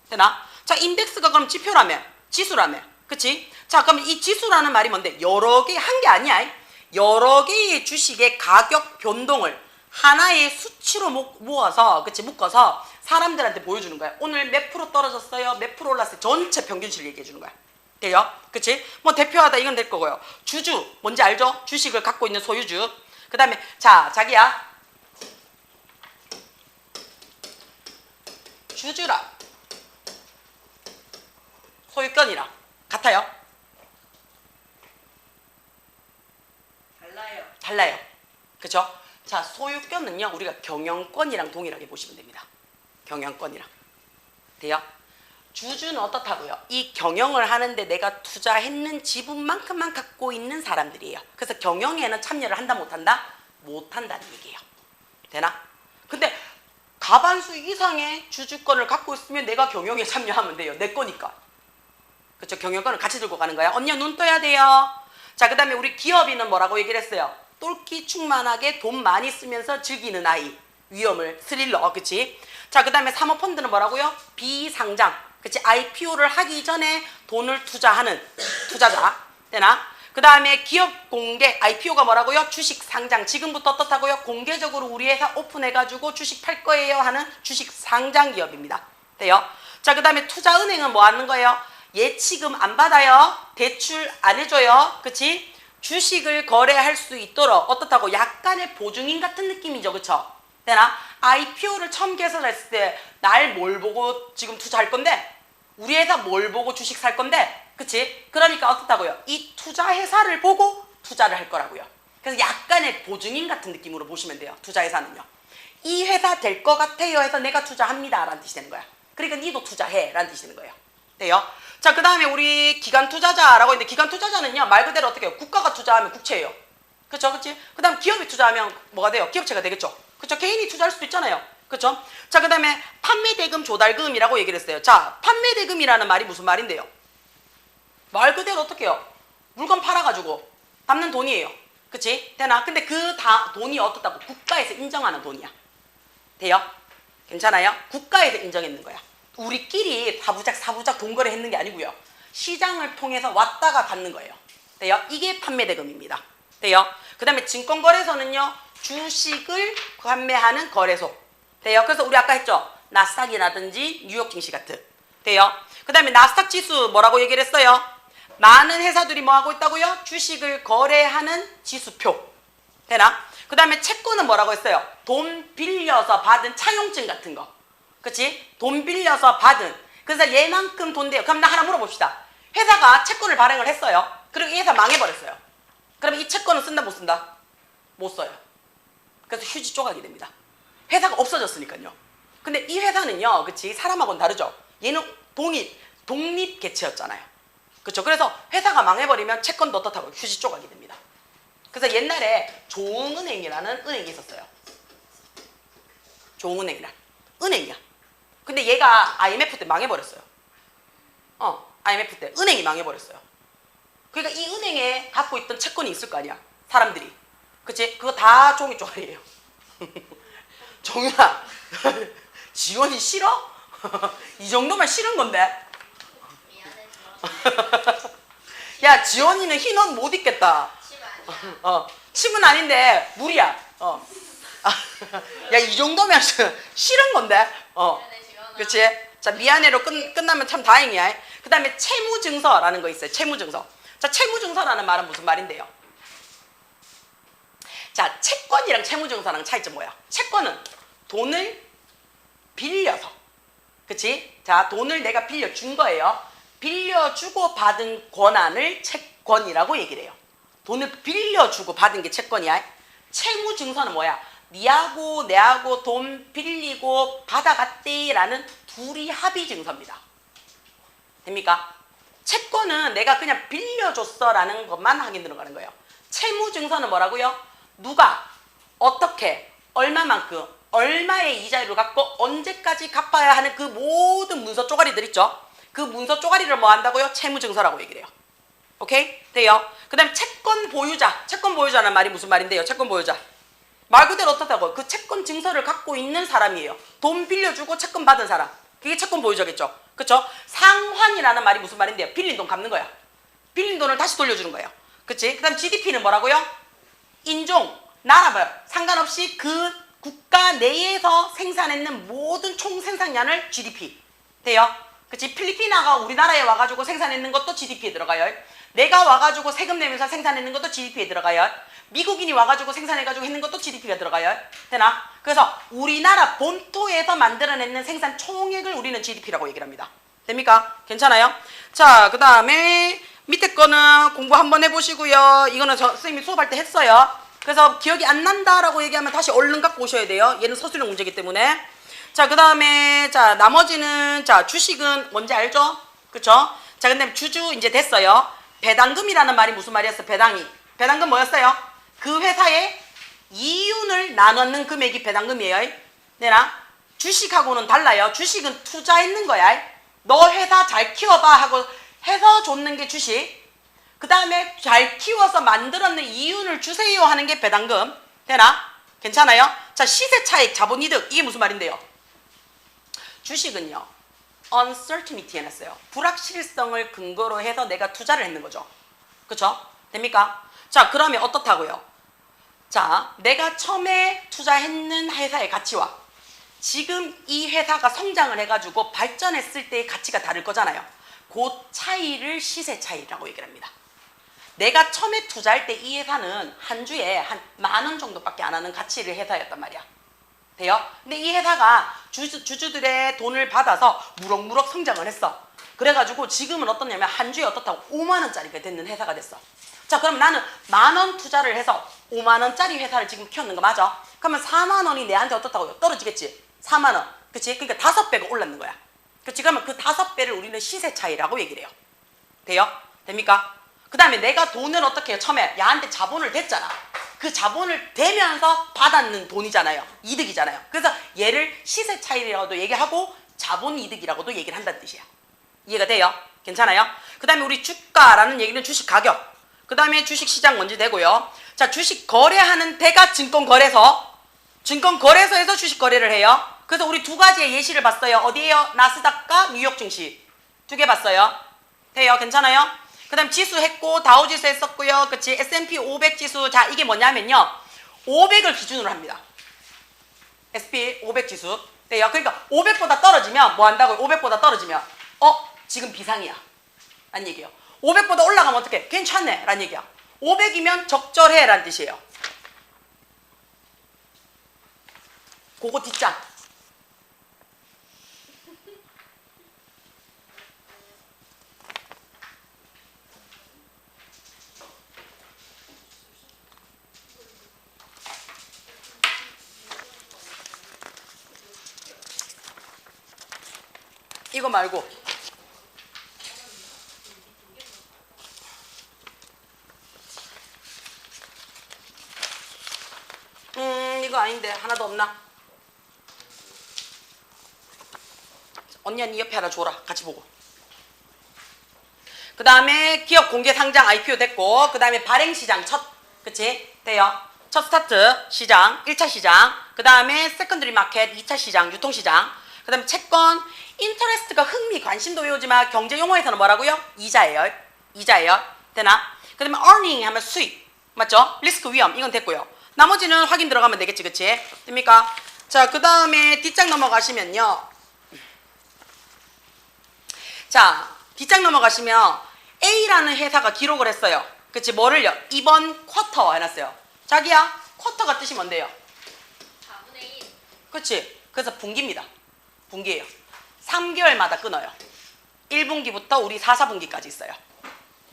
되나? 자, 인덱스가 그럼 지표라며, 지수라며, 그치? 자, 그럼 이 지수라는 말이 뭔데? 여러 개, 한 게 아니야. 여러 개의 주식의 가격 변동을 하나의 수치로 모아서, 그치? 묶어서 사람들한테 보여주는 거야. 오늘 몇 프로 떨어졌어요? 몇 프로 올랐어요? 전체 평균치를 얘기해 주는 거야. 돼요? 그치? 뭐 대표하다 이건 될 거고요. 주주, 뭔지 알죠? 주식을 갖고 있는 소유주. 그 다음에, 자, 자기야. 주주랑 소유권이랑 같아요? 달라요. 달라요. 그죠? 자, 소유권은요, 우리가 경영권이랑 동일하게 보시면 됩니다. 경영권이랑. 돼요? 주주는 어떻다고요? 이 경영을 하는데 내가 투자했는 지분만큼만 갖고 있는 사람들이에요. 그래서 경영에는 참여를 한다, 못한다? 못한다는 얘기예요. 되나? 근데 과반수 이상의 주주권을 갖고 있으면 내가 경영에 참여하면 돼요. 내 거니까. 그렇죠? 경영권을 같이 들고 가는 거야. 언니야, 눈 떠야 돼요. 자, 그 다음에 우리 기업인은 뭐라고 얘기를 했어요? 똘끼 충만하게 돈 많이 쓰면서 즐기는 아이. 위험을, 스릴러, 그치? 자, 그 다음에 사모펀드는 뭐라고요? 비상장, 그치? IPO를 하기 전에 돈을 투자하는 투자자. 되나? 그 다음에 기업 공개, IPO가 뭐라고요? 주식 상장. 지금부터 어떻다고요? 공개적으로 우리 회사 오픈해가지고 주식 팔 거예요 하는 주식 상장 기업입니다. 돼요? 자, 그 다음에 투자은행은 뭐 하는 거예요? 예치금 안 받아요. 대출 안 해줘요. 그치? 주식을 거래할 수 있도록 어떻다고? 약간의 보증인 같은 느낌이죠. 그쵸? 되나? IPO를 처음 개설했을 때 날 뭘 보고 지금 투자할 건데? 우리 회사 뭘 보고 주식 살 건데? 그치? 그러니까 어떻다고요? 이 투자 회사를 보고 투자를 할 거라고요. 그래서 약간의 보증인 같은 느낌으로 보시면 돼요. 투자 회사는요. 이 회사 될 것 같아요 해서 내가 투자합니다 라는 뜻이 되는 거야. 그러니까 니도 투자해 라는 뜻이 되는 거예요. 돼요? 자, 그 다음에 우리 기관 투자자라고 있는데, 기관 투자자는요, 말 그대로 어떻게 해요? 국가가 투자하면 국채예요. 그쵸? 그치? 그 다음 기업이 투자하면 뭐가 돼요? 기업체가 되겠죠? 그쵸? 개인이 투자할 수도 있잖아요. 그쵸? 자, 그 다음에 판매대금 조달금이라고 얘기를 했어요. 자, 판매대금이라는 말이 무슨 말인데요? 말 그대로 어떻게 해요? 물건 팔아가지고 남는 돈이에요. 그치? 되나? 근데 그 돈이 어떻다고? 국가에서 인정하는 돈이야. 돼요? 괜찮아요? 국가에서 인정했는 거야. 우리끼리 사부작 돈거래 했는 게 아니고요. 시장을 통해서 왔다가 받는 거예요. 돼요? 이게 판매대금입니다. 돼요? 그 다음에 증권거래소는요, 주식을 판매하는 거래소. 돼요? 그래서 우리 아까 했죠? 나스닥이라든지 뉴욕 증시 같은. 돼요? 그 다음에 나스닥 지수 뭐라고 얘기를 했어요? 많은 회사들이 뭐 하고 있다고요? 주식을 거래하는 지수표. 되나? 그 다음에 채권은 뭐라고 했어요? 돈 빌려서 받은 차용증 같은 거. 그치? 돈 빌려서 받은. 그래서 얘만큼 돈 돼요. 그럼 나 하나 물어봅시다. 회사가 채권을 발행을 했어요. 그리고 이 회사 망해버렸어요. 그러면 이 채권은 쓴다, 못 쓴다? 못 써요. 그래서 휴지 조각이 됩니다. 회사가 없어졌으니까요. 근데 이 회사는요, 그치? 사람하고는 다르죠? 얘는 독립 개체였잖아요. 그렇죠? 그래서 회사가 망해버리면 채권도 어떻다고? 휴지 조각이 됩니다. 그래서 옛날에 조흥은행이라는 은행이 있었어요. 조흥은행이란 은행이야. 근데 얘가 IMF 때 망해버렸어요. IMF 때 은행이 망해버렸어요. 그러니까 이 은행에 갖고 있던 채권이 있을 거 아니야, 사람들이. 그치? 그거 다 종이 쪼가리예요. 종윤아, 지원이 싫어? 이 정도면 싫은 건데. 미안해. 야, 지원이는 흰 옷 못 입겠다. 집 아니야. 침은 아닌데 물이야. 야, 이 정도면 싫은 건데. 미안해, 지원아. 그치? 자, 미안해로 끝나면 참 다행이야. 그 다음에 채무증서라는 거 있어요. 채무증서. 자, 채무증서라는 말은 무슨 말인데요? 자, 채권이랑 채무증서랑 차이점 뭐야? 채권은 돈을 빌려서, 그치? 자, 돈을 내가 빌려준 거예요. 빌려주고 받은 권한을 채권이라고 얘기를 해요. 돈을 빌려주고 받은 게 채권이야. 채무증서는 뭐야? 니하고 내하고 돈 빌리고 받아갔대라는 둘이 합의증서입니다. 됩니까? 채권은 내가 그냥 빌려줬어라는 것만 확인 들어가는 거예요. 채무증서는 뭐라고요? 누가 어떻게 얼마만큼 얼마의 이자율을 갖고 언제까지 갚아야 하는 그 모든 문서 쪼가리들 있죠. 그 문서 쪼가리를 뭐 한다고요? 채무증서라고 얘기를 해요. 오케이? 돼요? 그 다음에 채권 보유자. 채권 보유자는 말이 무슨 말인데요? 채권 보유자. 말 그대로 어떻다고? 그 채권 증서를 갖고 있는 사람이에요. 돈 빌려주고 채권 받은 사람. 그게 채권 보유자겠죠. 그쵸? 상환이라는 말이 무슨 말인데요? 빌린 돈 갚는 거야. 빌린 돈을 다시 돌려주는 거예요. 그치? 그 다음 GDP는 뭐라고요? 인종, 나라별 상관없이 그 국가 내에서 생산했는 모든 총 생산량을 GDP. 돼요? 그치? 필리핀아가 우리나라에 와가지고 생산했는 것도 GDP에 들어가요. 내가 와가지고 세금 내면서 생산했는 것도 GDP에 들어가요. 미국인이 와가지고 생산해가지고 했는 것도 GDP가 들어가요. 되나? 그래서 우리나라 본토에서 만들어내는 생산 총액을 우리는 GDP라고 얘기를 합니다. 됩니까? 괜찮아요? 자, 그 다음에 밑에 거는 공부 한번 해보시고요. 이거는 선생님이 수업할 때 했어요. 그래서 기억이 안 난다라고 얘기하면 다시 얼른 갖고 오셔야 돼요. 얘는 서술형 문제이기 때문에. 자, 그 다음에 자 나머지는 자 주식은 뭔지 알죠? 그쵸? 자, 근데 주주 이제 됐어요. 배당금이라는 말이 무슨 말이었어? 배당이. 배당금 뭐였어요? 그 회사의 이윤을 나누는 금액이 배당금이에요. 내나 주식하고는 달라요. 주식은 투자했는 거야. 너 회사 잘 키워봐 하고 해서 줬는 게 주식. 그 다음에 잘 키워서 만들었는 이윤을 주세요 하는 게 배당금. 되나? 괜찮아요? 자, 시세차익, 자본이득. 이게 무슨 말인데요? 주식은요, uncertainty 해놨어요. 불확실성을 근거로 해서 내가 투자를 했는 거죠. 그쵸? 됩니까? 자, 그러면 어떻다고요? 자, 내가 처음에 투자했는 회사의 가치와 지금 이 회사가 성장을 해가지고 발전했을 때의 가치가 다를 거잖아요. 그 차이를 시세 차이라고 얘기를 합니다. 내가 처음에 투자할 때 이 회사는 한 주에 한 10,000원 정도밖에 안 하는 가치를 회사였단 말이야. 돼요? 근데 이 회사가 주주들의 돈을 받아서 무럭무럭 성장을 했어. 그래가지고 지금은 어떻냐면 한 주에 어떻다고 50,000원짜리가 되는 회사가 됐어. 자, 그럼 나는 10,000원 투자를 해서 50,000원짜리 회사를 지금 키웠는 거 맞아? 그러면 40,000원이 내한테 어떻다고요? 떨어지겠지? 40,000원. 그치? 그러니까 5배가 올랐는 거야. 그치? 그러면 그 5배를 우리는 시세 차이라고 얘기를 해요. 돼요? 됩니까? 그 다음에 내가 돈을 어떻게 해요? 처음에 야한테 자본을 댔잖아. 그 자본을 대면서 받았는 돈이잖아요. 이득이잖아요. 그래서 얘를 시세 차이라고도 얘기하고 자본 이득이라고도 얘기를 한다는 뜻이야. 이해가 돼요? 괜찮아요? 그 다음에 우리 주가라는 얘기는 주식 가격. 그 다음에 주식 시장 뭔지 되고요. 자, 주식 거래하는 데가 증권거래소. 증권거래소에서 주식 거래를 해요. 그래서 우리 두 가지의 예시를 봤어요. 어디에요? 나스닥과 뉴욕 증시. 두 개 봤어요. 돼요? 괜찮아요? 그 다음 지수 했고 다우지수 했었고요. 그치? S&P 500 지수. 자, 이게 뭐냐면요, 500을 기준으로 합니다. S&P 500 지수. 돼요? 그러니까 500보다 떨어지면 뭐 한다고요? 500보다 떨어지면 지금 비상이야 라는 얘기예요. 500보다 올라가면 어떡해? 괜찮네 라는 얘기야. 500이면 적절해 라는 뜻이에요. 그거 뒷장. 이거 말고 이거 아닌데 하나 더 없나? 언니야, 니 옆에 하나 줘라. 같이 보고. 그 다음에 기업 공개 상장 IPO 됐고, 그 다음에 발행시장 첫, 그치? 돼요? 첫 스타트 시장, 1차 시장, 그 다음에 세컨드리 마켓 2차 시장, 유통시장, 그 다음에 채권, 인터레스트가 흥미, 관심도 외우지만 경제 용어에서는 뭐라고요? 이자예요. 이자예요. 되나? 그 다음에 earning 하면 수익. 맞죠? 리스크 위험. 이건 됐고요. 나머지는 확인 들어가면 되겠지. 그치? 됩니까? 자, 그 다음에 뒷장 넘어가시면요. 자, 뒷장 넘어가시면 A라는 회사가 기록을 했어요. 그치? 뭐를요? 이번 쿼터 해놨어요. 자기야, 쿼터가 뜻이 뭔데요? 4분의 1. 그치? 그래서 분기입니다. 분기예요. 3개월마다 끊어요. 1분기부터 우리 4, 4분기까지 있어요.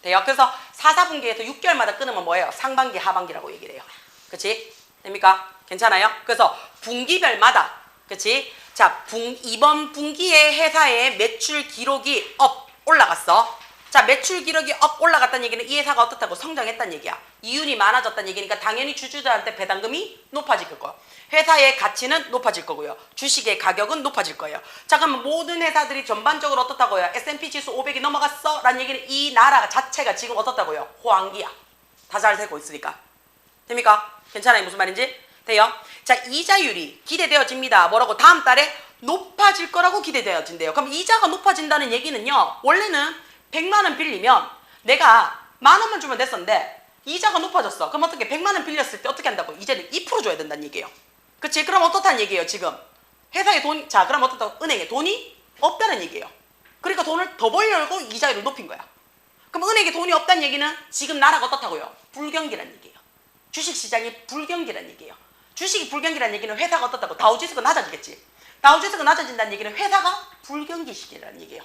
돼요? 그래서 4, 4분기에서 6개월마다 끊으면 뭐예요? 상반기, 하반기라고 얘기를 해요. 그치? 됩니까? 괜찮아요? 그래서 분기별마다, 그치? 자, 이번 분기에 회사의 매출 기록이 올라갔어. 자, 매출 기록이 업 올라갔다는 얘기는 이 회사가 어떻다고 성장했다는 얘기야. 이윤이 많아졌다는 얘기니까 당연히 주주들한테 배당금이 높아질 거고 회사의 가치는 높아질 거고요. 주식의 가격은 높아질 거예요. 자, 그러면 모든 회사들이 전반적으로 어떻다고요? S&P 지수 500이 넘어갔어? 라는 얘기는 이 나라 자체가 지금 어떻다고요? 호황기야. 다 잘 되고 있으니까. 됩니까? 괜찮아요? 무슨 말인지? 돼요? 자, 이자율이 기대되어집니다. 뭐라고? 다음 달에 높아질 거라고 기대되어진대요. 그럼 이자가 높아진다는 얘기는요. 원래는 100만 원 빌리면 내가 10,000원만 주면 됐었는데 이자가 높아졌어. 그럼 어떻게 100만 원 빌렸을 때 어떻게 한다고? 이제는 2% 줘야 된다는 얘기예요. 그치? 그럼 어떻다는 얘기예요, 지금? 회사에 돈, 자, 그럼 어떻다고? 은행에 돈이 없다는 얘기예요. 그러니까 돈을 더 벌려고 이자율을 높인 거야. 그럼 은행에 돈이 없다는 얘기는 지금 나라가 어떻다고요? 불경기란 얘기예요. 주식시장이 불경기란 얘기예요. 주식이 불경기란 얘기는 회사가 어떻다고? 다우지수가 낮아지겠지. 다우지수가 낮아진다는 얘기는 회사가 불경기 시기라는 얘기예요.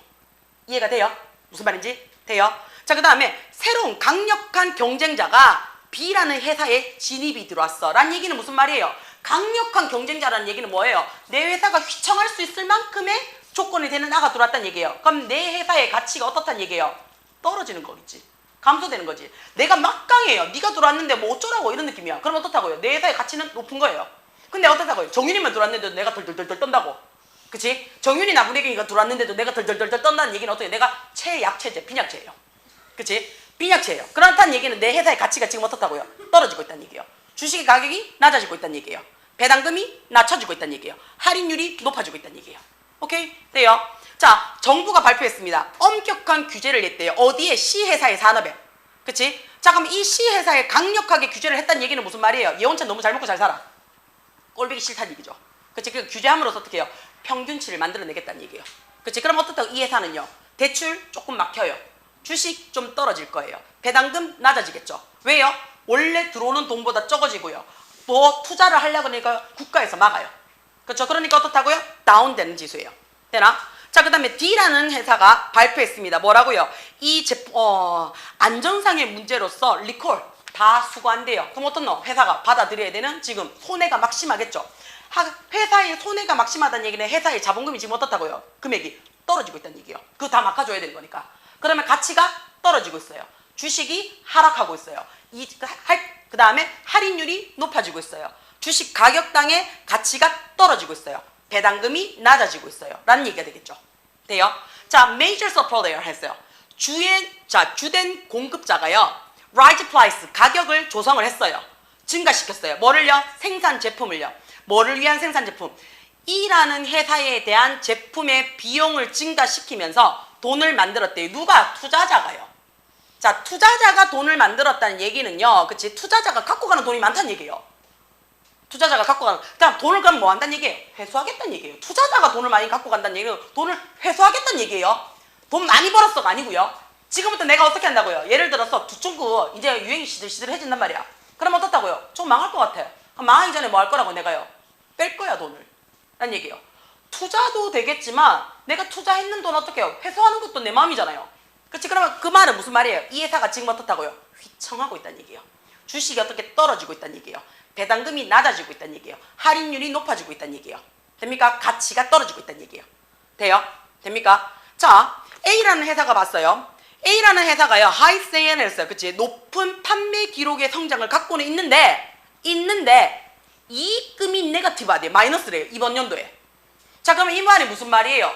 이해가 돼요? 무슨 말인지? 돼요? 자, 그 다음에 새로운 강력한 경쟁자가 B라는 회사에 진입이 들어왔어. 라는 얘기는 무슨 말이에요? 강력한 경쟁자라는 얘기는 뭐예요? 내 회사가 휘청할 수 있을 만큼의 조건이 되는 아가 들어왔다는 얘기예요. 그럼 내 회사의 가치가 어떻다는 얘기예요? 떨어지는 거겠지. 감소되는 거지. 내가 막강해요. 네가 들어왔는데 뭐 어쩌라고 이런 느낌이야. 그럼 어떻다고요? 내 회사의 가치는 높은 거예요. 근데 어떻다고요? 정윤이만 들어왔는데도 내가 덜덜덜 떤다고. 그치? 정윤이 나부네기가 들어왔는데도 내가 덜덜덜 떤다는 얘기는 어떻게? 내가 최약체제, 빈약체예요. 그치? 빈약체예요. 그렇다는 얘기는 내 회사의 가치가 지금 어떻다고요? 떨어지고 있다는 얘기예요. 주식의 가격이 낮아지고 있다는 얘기예요. 배당금이 낮춰지고 있다는 얘기예요. 할인율이 높아지고 있다는 얘기예요. 오케이? 돼요? 자, 정부가 발표했습니다. 엄격한 규제를 냈대요. 어디에? C회사의 산업에. 그치? 자, 그럼 이 C회사에 강력하게 규제를 했다는 얘기는 무슨 말이에요? 예원차 너무 잘 먹고 잘 살아. 꼴보기 싫다는 얘기죠. 그치? 그 규제함으로써 어떻게 해요? 평균치를 만들어내겠다는 얘기예요. 그치? 그럼 어떻다고? 이 회사는요. 대출 조금 막혀요. 주식 좀 떨어질 거예요. 배당금 낮아지겠죠. 왜요? 원래 들어오는 돈보다 적어지고요. 또 투자를 하려고 하니까 국가에서 막아요. 그렇죠? 그러니까 어떻다고요? 다운되는 지수예요. 되나? 자, 그 다음에 D라는 회사가 발표했습니다. 뭐라고요? 이 제품, 안전상의 문제로서 리콜 다 수거한대요. 그럼 어떤 너? 회사가 받아들여야 되는 지금 손해가 막심하겠죠. 회사의 손해가 막심하다는 얘기는 회사의 자본금이 지금 어떻다고요? 금액이 떨어지고 있다는 얘기예요. 그거 다 막아줘야 되는 거니까. 그러면 가치가 떨어지고 있어요. 주식이 하락하고 있어요. 그 다음에 할인율이 높아지고 있어요. 주식 가격당의 가치가 떨어지고 있어요. 배당금이 낮아지고 있어요. 라는 얘기가 되겠죠. 돼요? 자, major supplier 했어요. 주된 공급자가요. rise price, 가격을 조성을 했어요. 증가시켰어요. 뭐를요? 생산 제품을요. 뭐를 위한 생산 제품? E라는 회사에 대한 제품의 비용을 증가시키면서 돈을 만들었대요. 누가? 투자자가요. 자, 투자자가 돈을 만들었다는 얘기는요. 그치? 투자자가 갖고 가는 돈이 많다는 얘기예요. 투자자가 갖고 가는, 그다음 돈을 그럼 뭐 한다는 얘기예요? 회수하겠다는 얘기예요. 투자자가 돈을 많이 갖고 간다는 얘기는 돈을 회수하겠다는 얘기예요. 돈 많이 벌었어가 아니고요. 지금부터 내가 어떻게 한다고요? 예를 들어서 두총구 이제 유행이 시들시들해진단 말이야. 그럼 어떻다고요? 좀 망할 것 같아. 그럼 망하기 전에 뭐 할 거라고 내가요? 뺄 거야 돈을. 라는 얘기예요. 투자도 되겠지만 내가 투자했는 돈 어떻게 해요? 회수하는 것도 내 마음이잖아요. 그렇지? 그러면 그 말은 무슨 말이에요? 이 회사가 지금 어떻다고요? 휘청하고 있다는 얘기예요. 주식이 어떻게 떨어지고 있다는 얘기예요. 배당금이 낮아지고 있다는 얘기예요. 할인율이 높아지고 있다는 얘기예요. 됩니까? 가치가 떨어지고 있다는 얘기예요. 돼요? 됩니까? 자, A라는 회사가 봤어요. A라는 회사가요. 하이 세일을 했어요. 그치? 높은 판매 기록의 성장을 갖고는 있는데 이익금이 네거티브하대요. 마이너스래요. 이번 연도에. 자, 그러면 이 말이 무슨 말이에요?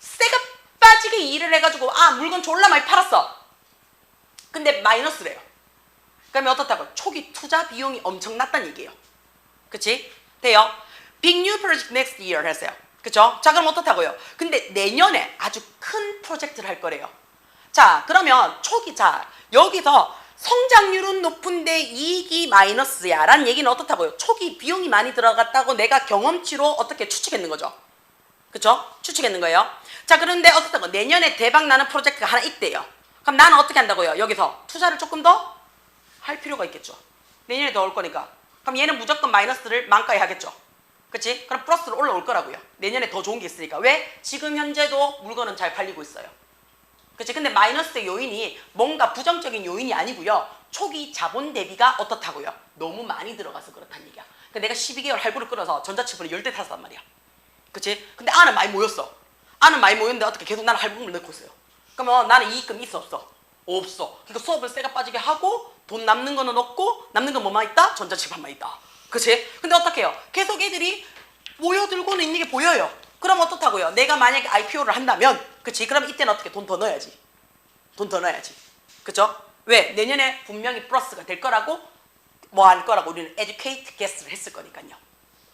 새가 빠지게 일을 해가지고 물건 졸라 많이 팔았어. 근데 마이너스래요. 그러면 어떻다고? 초기 투자 비용이 엄청 났다는 얘기예요. 그치? 돼요? Big new project next year 했어요. 그쵸? 자, 그럼 어떻다고요? 근데 내년에 아주 큰 프로젝트를 할 거래요. 자, 그러면 자, 여기서 성장률은 높은데 이익이 마이너스야 라는 얘기는 어떻다고요? 초기 비용이 많이 들어갔다고 내가 경험치로 어떻게 추측했는 거죠. 그쵸? 추측했는 거예요. 자, 그런데 어떻다고? 내년에 대박 나는 프로젝트가 하나 있대요. 그럼 나는 어떻게 한다고요? 여기서 투자를 조금 더 할 필요가 있겠죠. 내년에 더 올 거니까. 그럼 얘는 무조건 마이너스를 만가에 하겠죠. 그치? 그럼 플러스로 올라올 거라고요. 내년에 더 좋은 게 있으니까. 왜? 지금 현재도 물건은 잘 팔리고 있어요. 그치? 근데 마이너스의 요인이 뭔가 부정적인 요인이 아니고요. 초기 자본 대비가 어떻다고요? 너무 많이 들어가서 그렇다는 얘기야. 그러니까 내가 12개월 할부를 끌어서 전자치프를 10대 탔단 말이야. 그치? 근데 안은 많이 모였어. 안은 많이 모였는데 어떻게 계속 나는 할부금을 넣고 있어요. 그러면 나는 이익금 있어 없어? 없어. 그러니까 수업을 쇠가 빠지게 하고 돈 남는 거는 없고 남는 건 뭐만 있다? 전자책방만 있다. 그치? 근데 어떡해요? 계속 애들이 모여들고는 있는 게 보여요. 그럼 어떻다고요? 내가 만약에 IPO를 한다면 그치? 그럼 이때는 어떻게 돈 더 넣어야지. 돈 더 넣어야지. 그죠? 왜? 내년에 분명히 플러스가 될 거라고 뭐 할 거라고 우리는 educate guess를 했을 거니까요.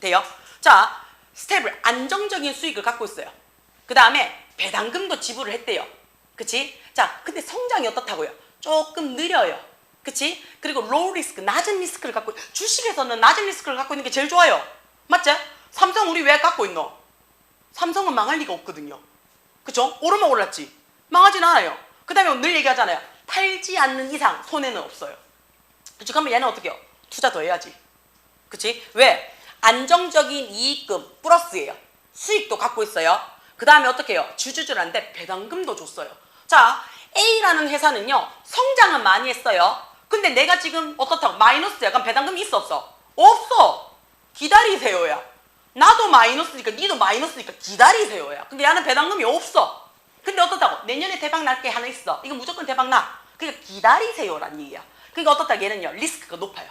돼요? 자, 스텝을 안정적인 수익을 갖고 있어요. 그 다음에 배당금도 지불을 했대요. 그치? 자, 근데 성장이 어떻다고요? 조금 느려요. 그치? 그리고 low 리스크, 낮은 리스크를 갖고 주식에서는 낮은 리스크를 갖고 있는 게 제일 좋아요. 맞지? 삼성 우리 왜 갖고 있노? 삼성은 망할 리가 없거든요. 그쵸? 오르면 올랐지. 망하진 않아요. 그 다음에 늘 얘기하잖아요. 팔지 않는 이상 손해는 없어요. 그치? 그러면 얘는 어떻게 해요? 투자 더 해야지. 그치? 왜? 안정적인 이익금 플러스예요. 수익도 갖고 있어요. 그 다음에 어떻게 해요? 주주들한테 배당금도 줬어요. 자, A라는 회사는요. 성장은 많이 했어요. 근데 내가 지금 어떻다고? 마이너스야. 그럼 배당금이 있어 없어? 없어. 기다리세요야. 나도 마이너스니까 니도 마이너스니까 기다리세요야. 근데 얘는 배당금이 없어. 근데 어떻다고? 내년에 대박 날 게 하나 있어. 이거 무조건 대박 나. 그러니까 기다리세요라는 얘기야. 그러니까 어떻다? 얘는요. 리스크가 높아요.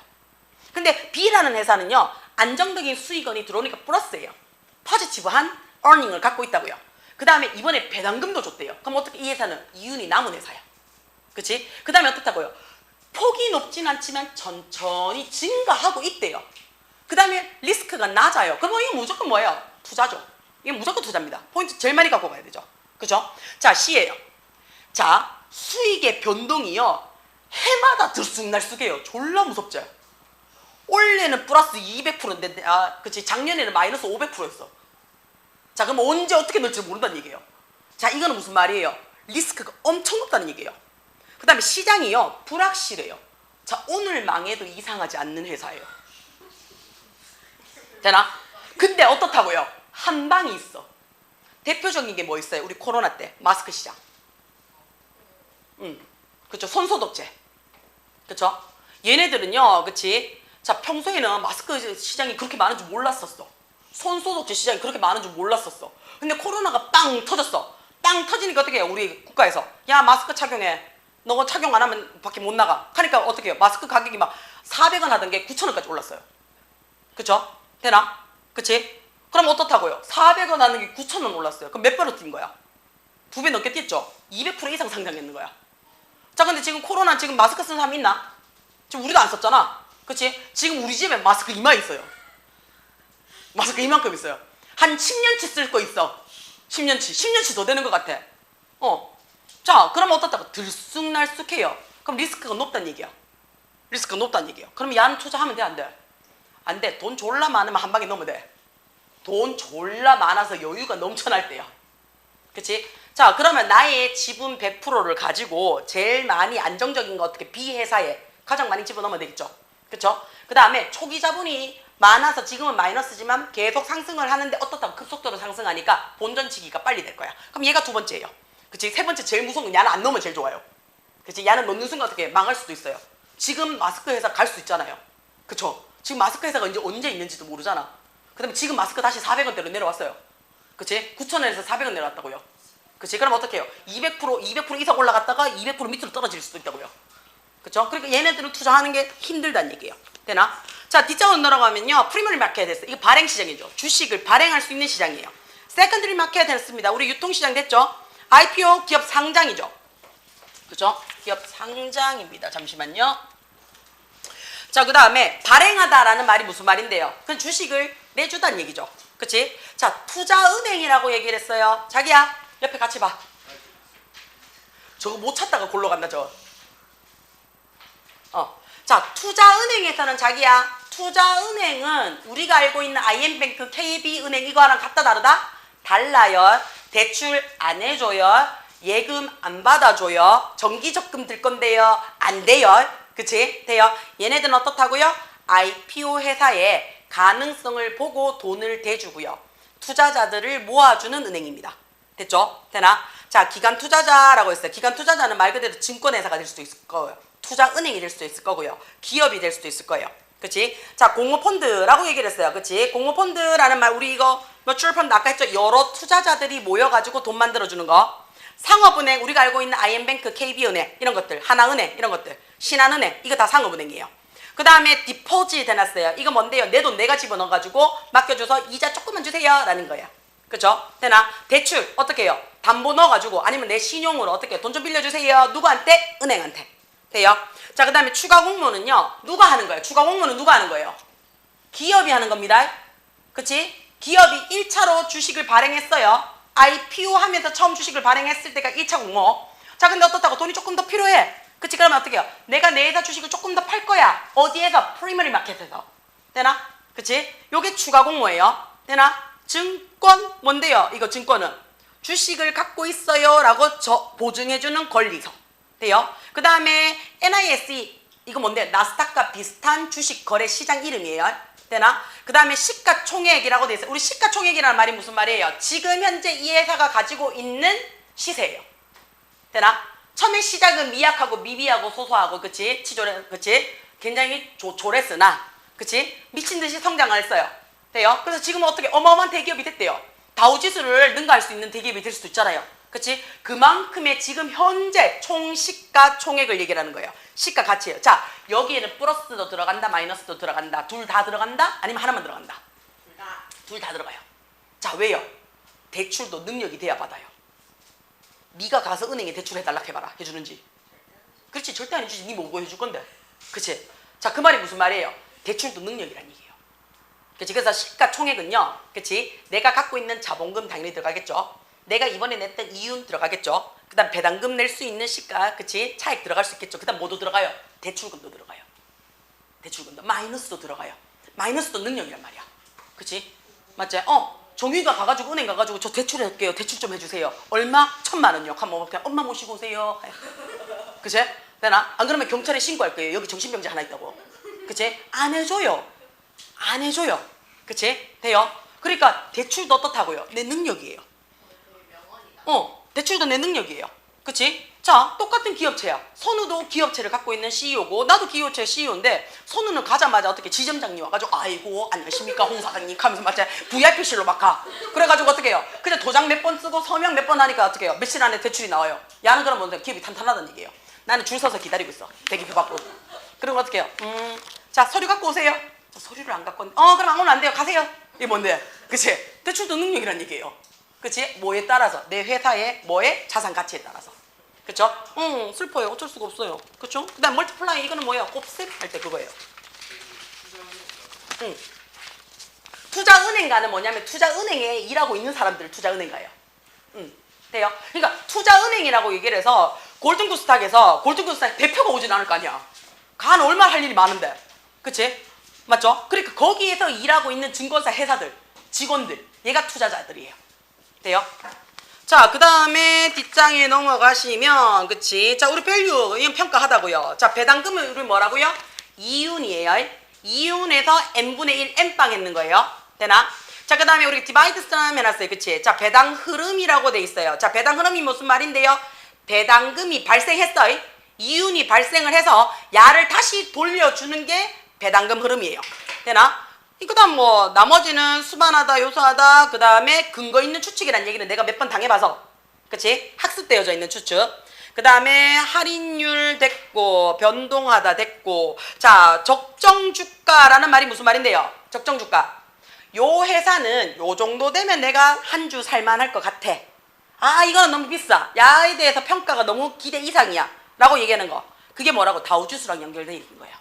근데 B라는 회사는요. 안정적인 수익원이 들어오니까 플러스예요. 포지티브한 earning을 갖고 있다고요. 그 다음에 이번에 배당금도 줬대요. 그럼 어떻게 이 회사는 이윤이 남은 회사야. 그치? 그 다음에 어떻다고요? 폭이 높진 않지만 천천히 증가하고 있대요. 그 다음에 리스크가 낮아요. 그럼 이거 무조건 뭐예요? 투자죠. 이게 무조건 투자입니다. 포인트 제일 많이 갖고 가야 되죠. 그죠? 자, C예요. 자, 수익의 변동이요. 해마다 들쑥날쑥해요. 졸라 무섭죠? 올해는 플러스 200%인데, 그치. 작년에는 마이너스 500%였어. 자, 그럼 언제 어떻게 될지 모른다는 얘기예요. 자, 이거는 무슨 말이에요? 리스크가 엄청 높다는 얘기예요. 그 다음에 시장이요. 불확실해요. 자, 오늘 망해도 이상하지 않는 회사예요. 되나? 근데 어떻다고요? 한 방이 있어. 대표적인 게 뭐 있어요? 우리 코로나 때 마스크 시장. 그쵸? 손소독제. 그쵸? 얘네들은요, 그치? 자, 평소에는 마스크 시장이 그렇게 많은 줄 몰랐었어. 손소독제 시장이 그렇게 많은 줄 몰랐었어. 근데 코로나가 빵 터졌어. 빵 터지니까 어떻게 해요? 우리 국가에서. 야, 마스크 착용해. 너 착용 안 하면 밖에 못 나가. 하니까 어떻게 해요? 마스크 가격이 막 400원 하던 게 9,000원까지 올랐어요. 그쵸? 되나? 그치? 그럼 어떻다고요? 400원 하는 게 9,000원 올랐어요. 그럼 몇 배로 뛴 거야? 2배 넘게 뛰었죠? 200% 이상 상장했는 거야. 자, 근데 지금 코로나 지금 마스크 쓰는 사람 있나? 지금 우리도 안 썼잖아. 그치? 지금 우리 집에 마스크 이마 있어요. 마스크 이만큼 있어요. 한 10년치 쓸 거 있어. 10년치 더 되는 것 같아. 자, 그럼 어떻다고? 들쑥날쑥해요. 그럼 리스크가 높다는 얘기야. 리스크가 높다는 얘기야. 그럼 야는 투자하면 돼, 안 돼? 안 돼. 돈 졸라 많으면 한 방에 넣으면 돼. 돈 졸라 많아서 여유가 넘쳐날 때야. 그치? 자, 그러면 나의 지분 100%를 가지고 제일 많이 안정적인 거 어떻게 B 회사에 가장 많이 집어넣으면 되겠죠. 그쵸? 그 다음에 초기 자본이 많아서 지금은 마이너스지만 계속 상승을 하는데 어떻다고 급속도로 상승하니까 본전치기가 빨리 될 거야. 그럼 얘가 두 번째예요. 그치? 세 번째 제일 무서운 건 야는 안 넣으면 제일 좋아요. 그치? 야는 넣는 순간 어떻게 망할 수도 있어요. 지금 마스크 회사 갈 수 있잖아요. 그쵸? 지금 마스크 회사가 이제 언제 있는지도 모르잖아. 그 다음에 지금 마스크 다시 400원대로 내려왔어요. 그치? 9,000원에서 400원 내려왔다고요. 그치? 그럼 어떻게 해요? 200% 이상 올라갔다가 200% 밑으로 떨어질 수도 있다고요. 그쵸? 그러니까 얘네들은 투자하는 게 힘들다는 얘기예요. 되나? 자, 뒷장으로 내려가면요. 프리머리 마켓 됐어요. 이거 발행 시장이죠. 주식을 발행할 수 있는 시장이에요. 세컨드리 마켓 됐습니다. 우리 유통시장 됐죠? IPO 기업 상장이죠. 그죠? 기업 상장입니다. 잠시만요. 자, 그 다음에 발행하다라는 말이 무슨 말인데요? 그건 주식을 내주다는 얘기죠. 그치? 자, 투자은행이라고 얘기를 했어요. 자기야, 옆에 같이 봐. 저거 못 찾다가 골로 간다, 저. 자, 투자은행에서는 자기야, 투자은행은 우리가 알고 있는 IM뱅크, KB은행 이거랑 같다 다르다? 달라요. 대출 안 해줘요. 예금 안 받아줘요. 정기적금 들 건데요. 안 돼요. 그치? 돼요. 얘네들은 어떻다고요? IPO 회사에 가능성을 보고 돈을 대주고요. 투자자들을 모아주는 은행입니다. 됐죠? 되나? 자, 기관 투자자라고 했어요. 기관 투자자는 말 그대로 증권회사가 될 수도 있을 거예요. 투자은행이 될 수도 있을 거고요. 기업이 될 수도 있을 거예요. 그치? 자, 공모펀드라고 얘기를 했어요. 그치? 공모펀드라는 말, 우리 이거 뮤추얼 펀드 아까 했죠? 여러 투자자들이 모여가지고 돈 만들어주는 거. 상업은행 우리가 알고 있는 IM뱅크, KB은행 이런 것들, 하나은행 이런 것들, 신한은행 이거 다 상업은행이에요. 그 다음에 디포짓 해놨어요. 이거 뭔데요? 내 돈 내가 집어넣어가지고 맡겨줘서 이자 조금만 주세요 라는 거예요. 그죠? 되나? 대출 어떻게 해요? 담보 넣어가지고 아니면 내 신용으로 어떻게 해요? 돈 좀 빌려주세요. 누구한테? 은행한테. 돼요? 자, 그 다음에 추가 공모는요. 누가 하는 거예요? 추가 공모는 누가 하는 거예요? 기업이 하는 겁니다. 그치? 기업이 1차로 주식을 발행했어요. IPO 하면서 처음 주식을 발행했을 때가 1차 공모. 자, 근데 어떻다고? 돈이 조금 더 필요해. 그치? 그러면 어떻게 해요? 내가 내 회사 주식을 조금 더 팔 거야. 어디에서? 프리머리 마켓에서. 되나? 그치? 요게 추가 공모예요. 되나? 증권 뭔데요? 이거 증권은 주식을 갖고 있어요 라고 보증해주는 권리서. 돼요? 그 다음에 NISE 이거 뭔데? 나스닥과 비슷한 주식 거래 시장 이름이에요. 되나? 그 다음에 시가총액이라고 돼 있어요. 우리 시가총액이라는 말이 무슨 말이에요? 지금 현재 이 회사가 가지고 있는 시세예요. 되나? 처음에 시작은 미약하고 미비하고 소소하고 그치? 치졸해 그치? 굉장히 조랬으나 그치? 미친 듯이 성장을 했어요. 돼요? 그래서 지금은 어떻게 어마어마한 대기업이 됐대요. 다우지수를 능가할 수 있는 대기업이 될 수도 있잖아요. 그치? 그만큼의 지금 현재 총 시가총액을 얘기하는 거예요. 시가 가치예요. 자, 여기에는 플러스도 들어간다, 마이너스도 들어간다. 둘 다 들어간다? 아니면 하나만 들어간다? 둘 다 들어가요. 자, 왜요? 대출도 능력이 돼야 받아요. 네가 가서 은행에 대출해달라 해봐라. 해주는지. 그렇지, 절대 안 해주지. 네 뭐고 해줄 건데. 그치? 자, 그 말이 무슨 말이에요? 대출도 능력이란 얘기예요. 그치? 그래서 시가총액은요. 그치? 내가 갖고 있는 자본금 당연히 들어가겠죠. 내가 이번에 냈던 이윤 들어가겠죠. 그 다음 배당금 낼 수 있는 시가, 그치? 차익 들어갈 수 있겠죠. 그 다음 뭐도 들어가요? 대출금도 들어가요. 대출금도. 마이너스도 들어가요. 마이너스도 능력이란 말이야. 그치? 맞지? 정유이가 가가지고 은행 가가지고 저 대출할게요. 대출 좀 해주세요. 얼마? 1,000만 원요. 하면 그냥 엄마 모시고 오세요. 그치? 되나? 안 그러면 경찰에 신고할 거예요. 여기 정신병자 하나 있다고. 그치? 안 해줘요. 안 해줘요. 그치? 돼요? 그러니까 대출도 어떻다고요? 내 능력이에요. 대출도 내 능력이에요. 그치? 자, 똑같은 기업체야. 선우도 기업체를 갖고 있는 CEO고 나도 기업체 CEO인데 선우는 가자마자 어떻게 지점장님 와가지고 아이고 안녕하십니까 홍 사장님 하면서 맞지? VIP실로 막 가. 그래가지고 어떻게 해요? 그냥 도장 몇 번 쓰고 서명 몇 번 하니까 어떻게 해요? 며칠 안에 대출이 나와요. 야는 그러면 기업이 탄탄하다는 얘기예요. 나는 줄 서서 기다리고 있어. 대기표 받고. 그리고 어떻게 해요? 자, 서류 갖고 오세요. 저 서류를 안 갖고 왔는데 그럼 오늘 안 돼요. 가세요. 이게 뭔데? 그치? 대출도 능력이란 얘기예요. 그치? 뭐에 따라서? 내 회사의 뭐에? 자산 가치에 따라서. 그쵸? 슬퍼요. 어쩔 수가 없어요. 그쵸? 그 다음 멀티플라이 이거는 뭐예요? 곱셈 할 때 그거예요. 투자은행가는 뭐냐면 투자은행에 일하고 있는 사람들을 투자은행가예요. 돼요? 그러니까 투자은행이라고 얘기를 해서 골든구스탁에서 골든구스탁 대표가 오진 않을 거 아니야. 간 얼마나 할 일이 많은데. 그치? 맞죠? 그러니까 거기에서 일하고 있는 증권사 회사들, 직원들, 얘가 투자자들이에요. 돼요? 자, 그 다음에 뒷장에 넘어가시면, 그치? 자, 우리 밸류, 이건 평가하다고요. 자, 배당금은 우리 뭐라고요? 이윤이에요. 이윤에서 n분의 1 n빵 했는 거예요. 되나? 자, 그 다음에 우리 디바이드 스트럼 해놨어요. 그치? 자, 배당 흐름이라고 돼 있어요. 자, 배당 흐름이 무슨 말인데요? 배당금이 발생했어요. 이윤이 발생을 해서 야를 다시 돌려주는 게 배당금 흐름이에요. 되나? 그 다음 뭐 나머지는 수반하다 요소하다 그 다음에 근거 있는 추측이란 얘기는 내가 몇 번 당해봐서 그치? 학습되어져 있는 추측 그 다음에 할인율 됐고 변동하다 됐고 자 적정주가라는 말이 무슨 말인데요? 적정주가 요 회사는 요 정도 되면 내가 한 주 살만할 것 같아. 아 이거는 너무 비싸. 야에 대해서 평가가 너무 기대 이상이야 라고 얘기하는 거 그게 뭐라고? 다우지수랑 연결되어 있는 거예요.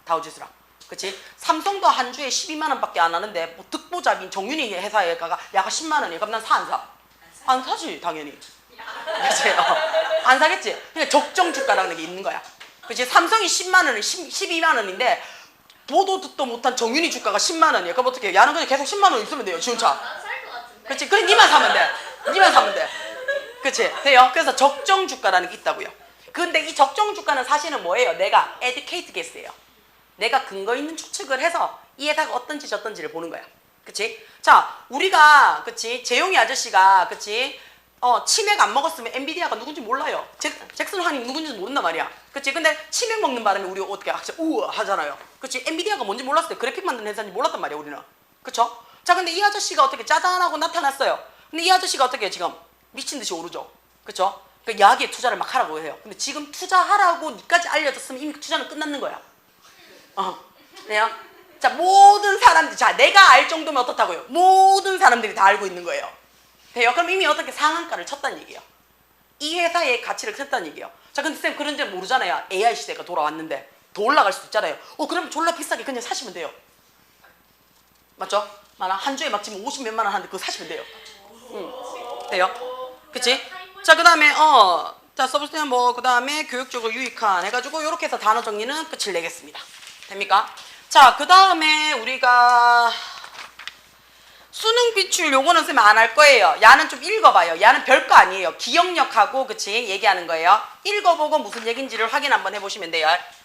다우지수랑. 그치? 삼성도 한 주에 12만 원밖에 안 하는데 뭐 득보잡인 정윤이 회사에 가가 야가 10만 원이야. 그럼 난 사 안 사? 안 사지 당연히. 그치? 안 사겠지? 그러니까 적정 주가라는 게 있는 거야. 그치? 삼성이 10만 원이 12만 원인데 보도 듣도 못한 정윤이 주가가 10만 원이야. 그럼 어떻게 해? 야는 그냥 계속 10만 원 있으면 돼요. 지원차. 난살것 같은데. 그치? 그래 니만 사면 돼. 니만 사면 돼. 그치? 돼요? 그래서 적정 주가라는 게 있다고요. 근데 이 적정 주가는 사실은 뭐예요? 내가 educate guess예요. 내가 근거 있는 추측을 해서 이 회사가 어떤지 저떤지를 보는 거야. 그치? 자, 우리가, 그치? 재용이 아저씨가, 그치? 치맥 안 먹었으면 엔비디아가 누군지 몰라요. 잭슨 환이 누군지 모른단 말이야. 그치? 근데 치맥 먹는 바람에 우리 어떻게 우와 하잖아요. 그치? 엔비디아가 뭔지 몰랐을 때 그래픽 만드는 회사인지 몰랐단 말이야, 우리는. 그쵸? 자, 근데 이 아저씨가 어떻게 짜잔하고 나타났어요. 근데 이 아저씨가 어떻게 지금 미친 듯이 오르죠? 그쵸? 그 야기에 투자를 막 하라고 해요. 근데 지금 투자하라고 니까지 알려줬으면 이미 투자는 끝났는 거야. 네요? 자, 모든 사람들, 자, 내가 알 정도면 어떻다고요? 모든 사람들이 다 알고 있는 거예요. 돼요? 그럼 이미 어떻게 상한가를 쳤다는 얘기예요. 이 회사의 가치를 쳤다는 얘기예요. 자, 근데 쌤 그런 줄 모르잖아요. AI 시대가 돌아왔는데 더 올라갈 수도 있잖아요. 그럼 졸라 비싸게 그냥 사시면 돼요. 맞죠? 한 주에 막 지금 50 몇만 원 하는데 그거 사시면 돼요. 돼요? 그치? 자, 그 다음에 자, 써볼 때는 뭐 그 다음에 교육적으로 유익한 해가지고 이렇게 해서 단어 정리는 끝을 내겠습니다. 됩니까? 자, 그 다음에 우리가 수능 비출 요거는 쓰면 안 할 거예요. 야는 좀 읽어봐요. 야는 별거 아니에요. 기억력하고 그치 얘기하는 거예요. 읽어보고 무슨 얘기인지를 확인 한번 해보시면 돼요.